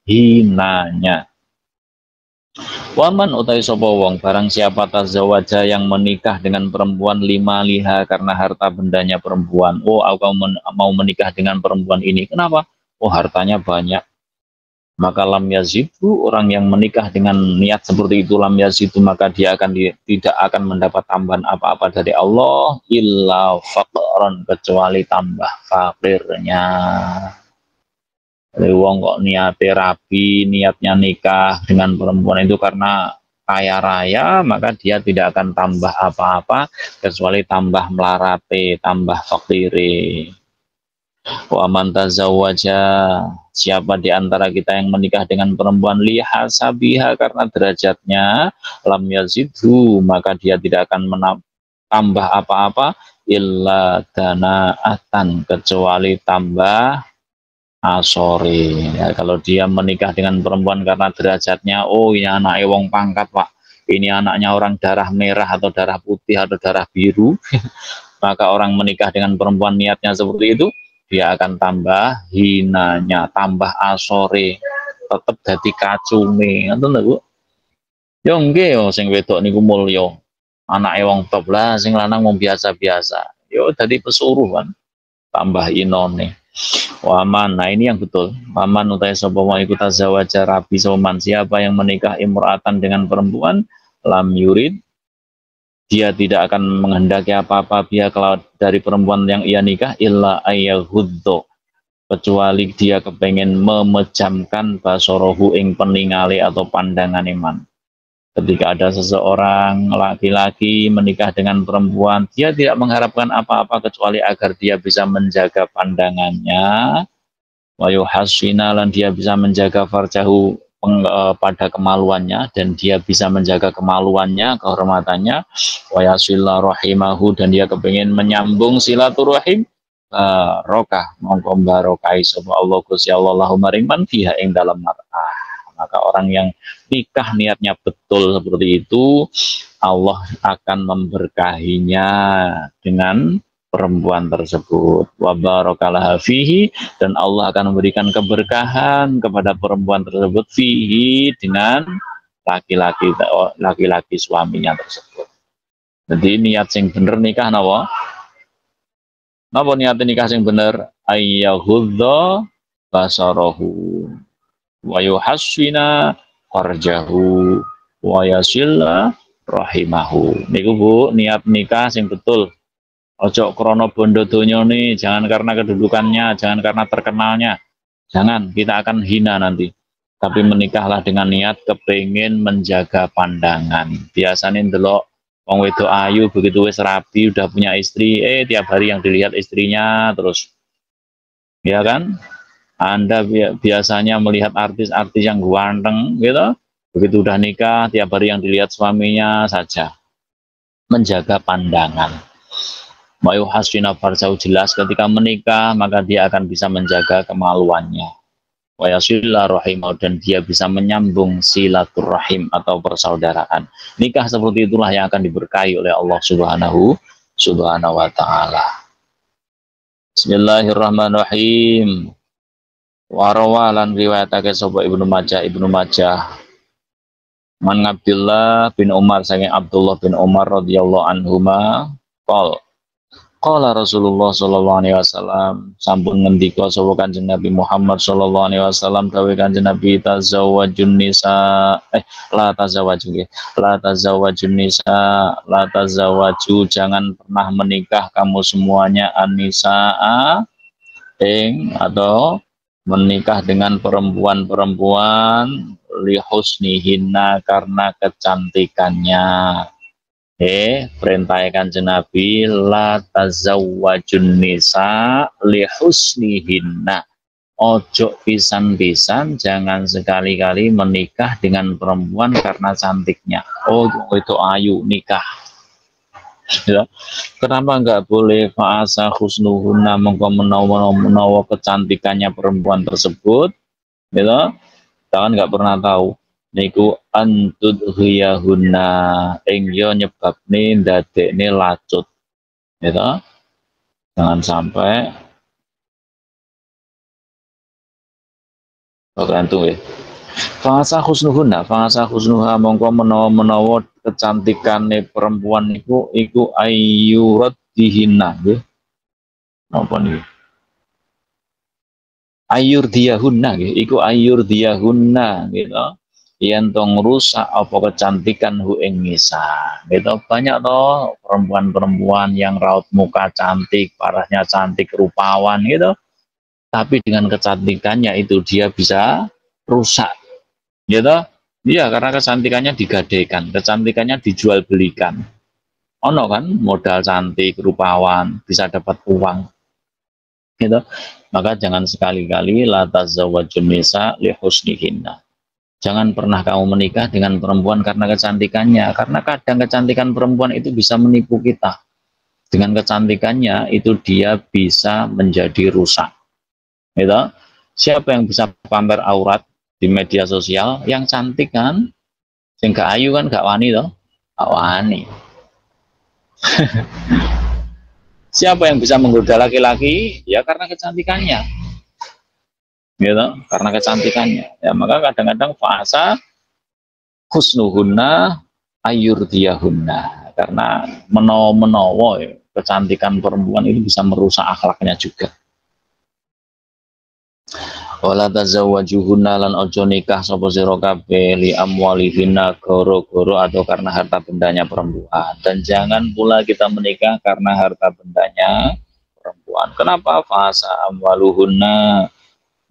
hinanya. Waman utai sapa wong barang siapa tazawaja yang menikah dengan perempuan lima liha karena harta bendanya perempuan. Oh, aku mau menikah dengan perempuan ini. Kenapa? Oh, hartanya banyak. Maka lam yazidhu, orang yang menikah dengan niat seperti itu lam yazidhu, maka dia tidak akan mendapat tambahan apa-apa dari Allah illa faqran, kecuali tambah fakirnya. Wong kok niatnya rapi, niatnya nikah dengan perempuan itu karena kaya raya, maka dia tidak akan tambah apa-apa kecuali tambah melarate, tambah fakiri. Wa man tazawwaja, siapa di antara kita yang menikah dengan perempuan lihasabiha karena derajatnya, lam yazidhu, maka dia tidak akan tambah apa-apa illa danaatan, kecuali tambah asori. Ya, kalau dia menikah dengan perempuan karena derajatnya, oh ini anaknya wong pangkat, Pak, ini anaknya orang darah merah atau darah putih atau darah biru, maka orang menikah dengan perempuan niatnya seperti itu, dia akan tambah hinanya, tambah asore, tetap dadi kacume. Ngoten lho, Bu. Yo nggih yo sing wedok niku mulya. Anake wong top lah, sing lanang wong biasa-biasa. Yo dadi pesuruh kan. Tambah inone. Waman, nah ini yang betul. Waman utai sapa wa iku tazawaja rabi soman, siapa yang menikah imra'atan dengan perempuan lam yurid, dia tidak akan menghendaki apa-apa dia kalau dari perempuan yang ia nikah illa ayyahuddo, kecuali dia kepengen memejamkan basorohu ing peningale atau pandangan iman. Ketika ada seseorang laki-laki menikah dengan perempuan, dia tidak mengharapkan apa-apa kecuali agar dia bisa menjaga pandangannya, wa yuhassina, dan dia bisa menjaga farjahu pada kemaluannya, dan dia bisa menjaga kemaluannya, kehormatannya, wa yasilla rahimahu, dan dia kepingin menyambung silaturahim, barokah mongko barokai sapa Allah Gusti Allah lahu maring man fiha ing dalam mar'ah. Maka orang yang nikah niatnya betul seperti itu, Allah akan memberkahinya dengan perempuan tersebut. Wa barakalaha fihi, dan Allah akan memberikan keberkahan kepada perempuan tersebut fihi, dengan laki-laki suaminya tersebut. Jadi niat sing bener nikah napa? Napa niat nikah sing bener? Ayyahudha basarahu wa yuhassina farjahu wa yasilla rahimahu. Niku Bu, niat nikah sing betul. Ojo krono bondo donya nih, jangan karena kedudukannya, jangan karena terkenalnya. Jangan, kita akan hina nanti. Tapi menikahlah dengan niat kepingin menjaga pandangan. Biasanya ndelok wong wedok ayu begitu wis rapi, udah punya istri, tiap hari yang dilihat istrinya terus. Ya kan? Anda biasanya melihat artis-artis yang ganteng gitu. Begitu udah nikah, tiap hari yang dilihat suaminya saja. Menjaga pandangan. Mayu hasina farsau, jelas ketika menikah maka dia akan bisa menjaga kemaluannya. Wa yasilla rahimah, dan dia bisa menyambung silaturahim atau persaudaraan. Nikah seperti itulah yang akan diberkahi oleh Allah Subhanahu wa taala. Bismillahirrahmanirrahim. Wa rawalan riwayatake sapa Ibnu Majah Man Abdullah bin Umar, saking Abdullah bin Umar radhiyallahu anhuma, qala Rasulullah sallallahu alaihi wasallam, sampun ngendika sapa Kanjeng Nabi Muhammad sallallahu alaihi wasallam dawuh Kanjeng Nabi, tazawwajun nisa la tazawwajun nisa, la tazawwaju, jangan pernah menikah kamu semuanya, an-nisaa atau menikah dengan perempuan-perempuan lihusnihinna, karena kecantikannya. Perintah Kanjeng Nabi, la tazawwajun nisa lihusnihinna. Ojo pisan-pisan, jangan sekali-kali menikah dengan perempuan karena cantiknya. Oh, itu ayu nikah. Ya. Kenapa enggak boleh? Fa'asa husnuhunna, mongko menawa kecantikannya perempuan tersebut. Gitu. Jangan enggak pernah tahu. Niku antudhiyahunna, ing yo nyebabne ndadekne lacut. Gitu. Jangan sampai gantung ya. Fasa husnuhunna, mongko menawa kecantikane perempuan iku ayyurat dihinna nggih. Napa niki? Ayyur diyahunna nggih, iku ayyur diyahunna gitu. Yen tong rusak apa kecantikan hu ing nisa. Gitu. Banyak toh perempuan-perempuan yang raut muka cantik, parahnya cantik, rupawan gitu. Tapi dengan kecantikannya itu dia bisa rusak. Gitu. Iya, karena kecantikannya digadaikan, kecantikannya dijual belikan. Ono kan modal cantik, rupawan, bisa dapat uang. Gitu. Maka jangan sekali-kali la tazawwajun nisa li husnihinna. Jangan pernah kamu menikah dengan perempuan karena kecantikannya, karena kadang kecantikan perempuan itu bisa menipu kita. Dengan kecantikannya itu dia bisa menjadi rusak. Gitu. Siapa yang bisa pamer aurat di media sosial? Yang cantik kan, sing gak ayu kan gak wani toh, gak wani. Siapa yang bisa menggoda laki-laki? Ya karena kecantikannya, gitu, karena kecantikannya. Ya maka kadang-kadang fasa husnuhunna ayyurdiyahunna, karena menawa ya, kecantikan perempuan itu bisa merusak akhlaknya juga. Wala tazawwajuhunna, lan ojo nikah sapa sira kabeh li amwalihinna, goro-goro atau karena harta bendanya perempuan. Dan jangan pula kita menikah karena harta bendanya perempuan. Kenapa? Fasa amwaluhunna,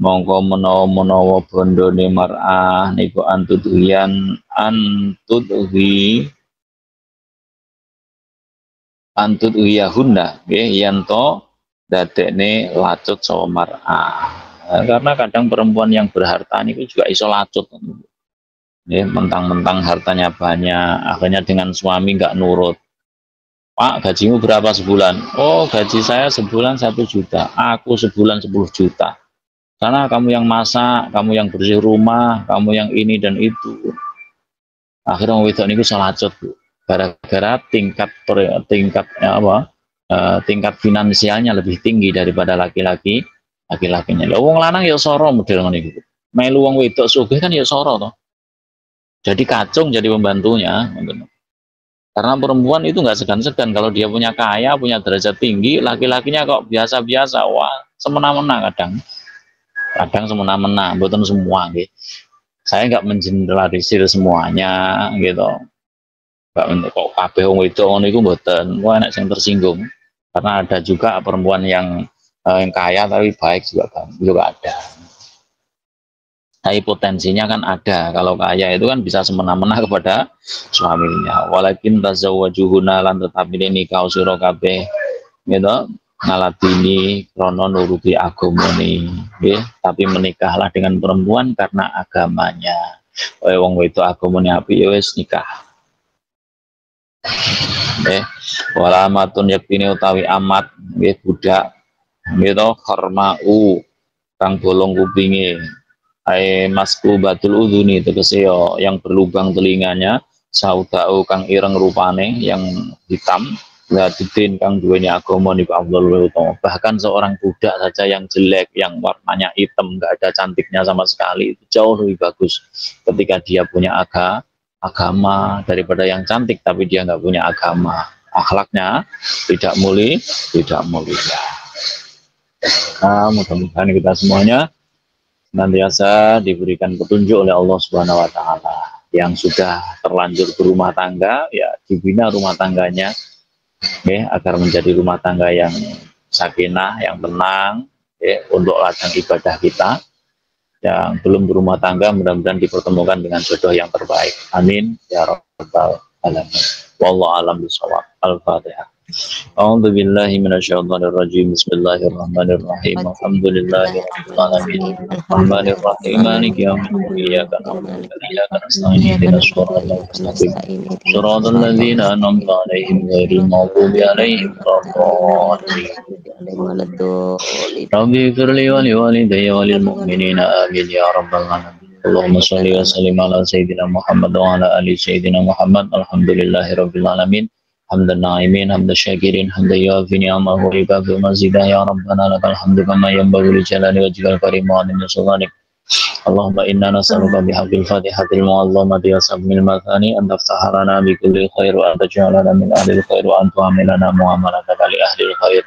mongko menawa bondone mar'ah niku antudhiyahunna nggih, yen to dadekne lacut sapa mar'ah. Karena kadang perempuan yang berharta ini juga iso lacut, ya, mentang-mentang hartanya banyak, akhirnya dengan suami nggak nurut. Pak, gajimu berapa sebulan? Oh, gaji saya sebulan 1 juta, aku sebulan 10 juta. Sana kamu yang masak, kamu yang bersih rumah, kamu yang ini dan itu. Akhirnya wong wedok niku salacut, Bu. Gara-gara tingkat finansialnya lebih tinggi daripada laki-lakinya. Lah wong lanang ya soro model ngene iki. Melu wong wedok sugih kan ya soro toh. Jadi kacung jadi pembantunya. Karena perempuan itu nggak segan-segan kalau dia punya kaya, punya derajat tinggi, laki-lakinya kok biasa-biasa, wah semena-mena kadang. Kadang semena-mena, bukan semua gitu. Saya nggak mengeneralisir semuanya gitu. Nggak untuk kok kabeh wong wedok ngono iku mboten. Wah enak yang tersinggung. Karena ada juga perempuan yang kaya tapi baik juga ada. Tapi potensinya kan ada. Kalau kaya itu kan bisa semena-mena kepada suaminya. Walakin tazawwajuhuna lan tetapi ini kau sira kabeh gitu ngaladini krono nuruti agamane nggih, tapi menikahlah dengan perempuan karena agamanya. Wong wedok agamane apik ya wis nikah. Walamatun yaktine utawi amat nggih budak gitu hormau kang bolong kupinge masku batul udhuni tegese yang berlubang telinganya saudau kang ireng rupane yang hitam ladidin kang duweni agama niku Abdul utama. Bahkan seorang budak saja yang jelek yang warnanya hitam nggak ada cantiknya sama sekali itu jauh lebih bagus ketika dia punya agama daripada yang cantik tapi dia nggak punya agama, akhlaknya tidak mulia. Nah, mudah-mudahan kita semuanya senantiasa diberikan petunjuk oleh Allah Subhanahu wa taala. Yang sudah terlanjur berumah tangga ya dibina rumah tangganya agar menjadi rumah tangga yang sakinah, yang tenang untuk ladang ibadah kita. Yang belum berumah tangga mudah-mudahan dipertemukan dengan jodoh yang terbaik. Amin ya rabbal alamin. Wallahu a'lam bishawab. Al-Fatihah. A'udzu billahi minasyaitonir rajim. Bismillahirrahmanirrahim. Alhamdulillahirabbil alamin. Arrahmanir rahim. Maliki yaumiddin. Iyyaka na'budu wa iyyaka nasta'in. Ihdinas siratal mustaqim. Shiratal ladzina an'amta 'alaihim ghairil maghdubi 'alaihim waladdallin. Rabbi firli wa liwalidayya wa lil mu'minina amin ya rabbal alamin. Allahumma shalli wa sallim ala sayyidina Muhammad wa ala ali sayyidina Muhammad. Alhamdulillahirabbil alamin. Hamdan na'imin, hamdan syakirin, hamdan yuafi ni'amahu wa yukafi mazidah ya Rabbana lakal hamdu kama yanbaghi li jalali wajhikal karim wa azimi sultanik. Allahumma inna nas'aluka bihaqqil fatihatil mu'azzamati wa sabmil mathani an taftaha lana bi kulli khair wa taj'alana min ahlil khair wa an tu'amilana mu'amalaka li ahlil khair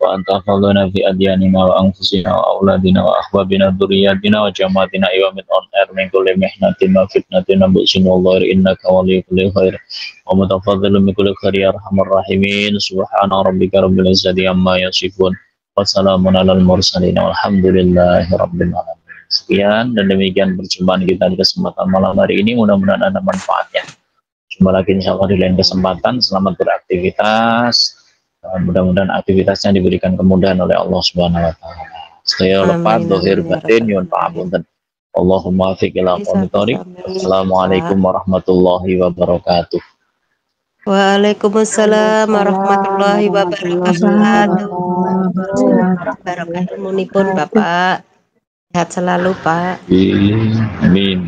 wa an tahfadhana fi adyanina wa anfusina wa auladina wa ahbabina dhurriyyatina wa jamaatina wa min on air min kulli mihnatin wa fitnatin wa bu'sin wallahi innaka waliyyu kulli khair wa mutafadhilu min kulli khair ya arhamar rahimin. Subhana rabbika rabbil izzati amma yasifun wa salamun alal mursalin walhamdulillahi rabbil alamin. Sekian dan demikian perjumpaan kita di kesempatan malam hari ini, mudah-mudahan ada manfaatnya. Jumpa lagi insya Allah di lain kesempatan. Selamat beraktivitas. Mudah-mudahan aktivitasnya diberikan kemudahan oleh Allah Subhanahu wa taala. Saya lepas dohir batin yun pa'apunten. Allahumma fiq ila qomitorik. Assalamualaikum warahmatullahi wabarakatuh. Waalaikumsalam warahmatullahi wabarakatuh. Barakatuh munipun Bapak. Sehat selalu Pak. Amin.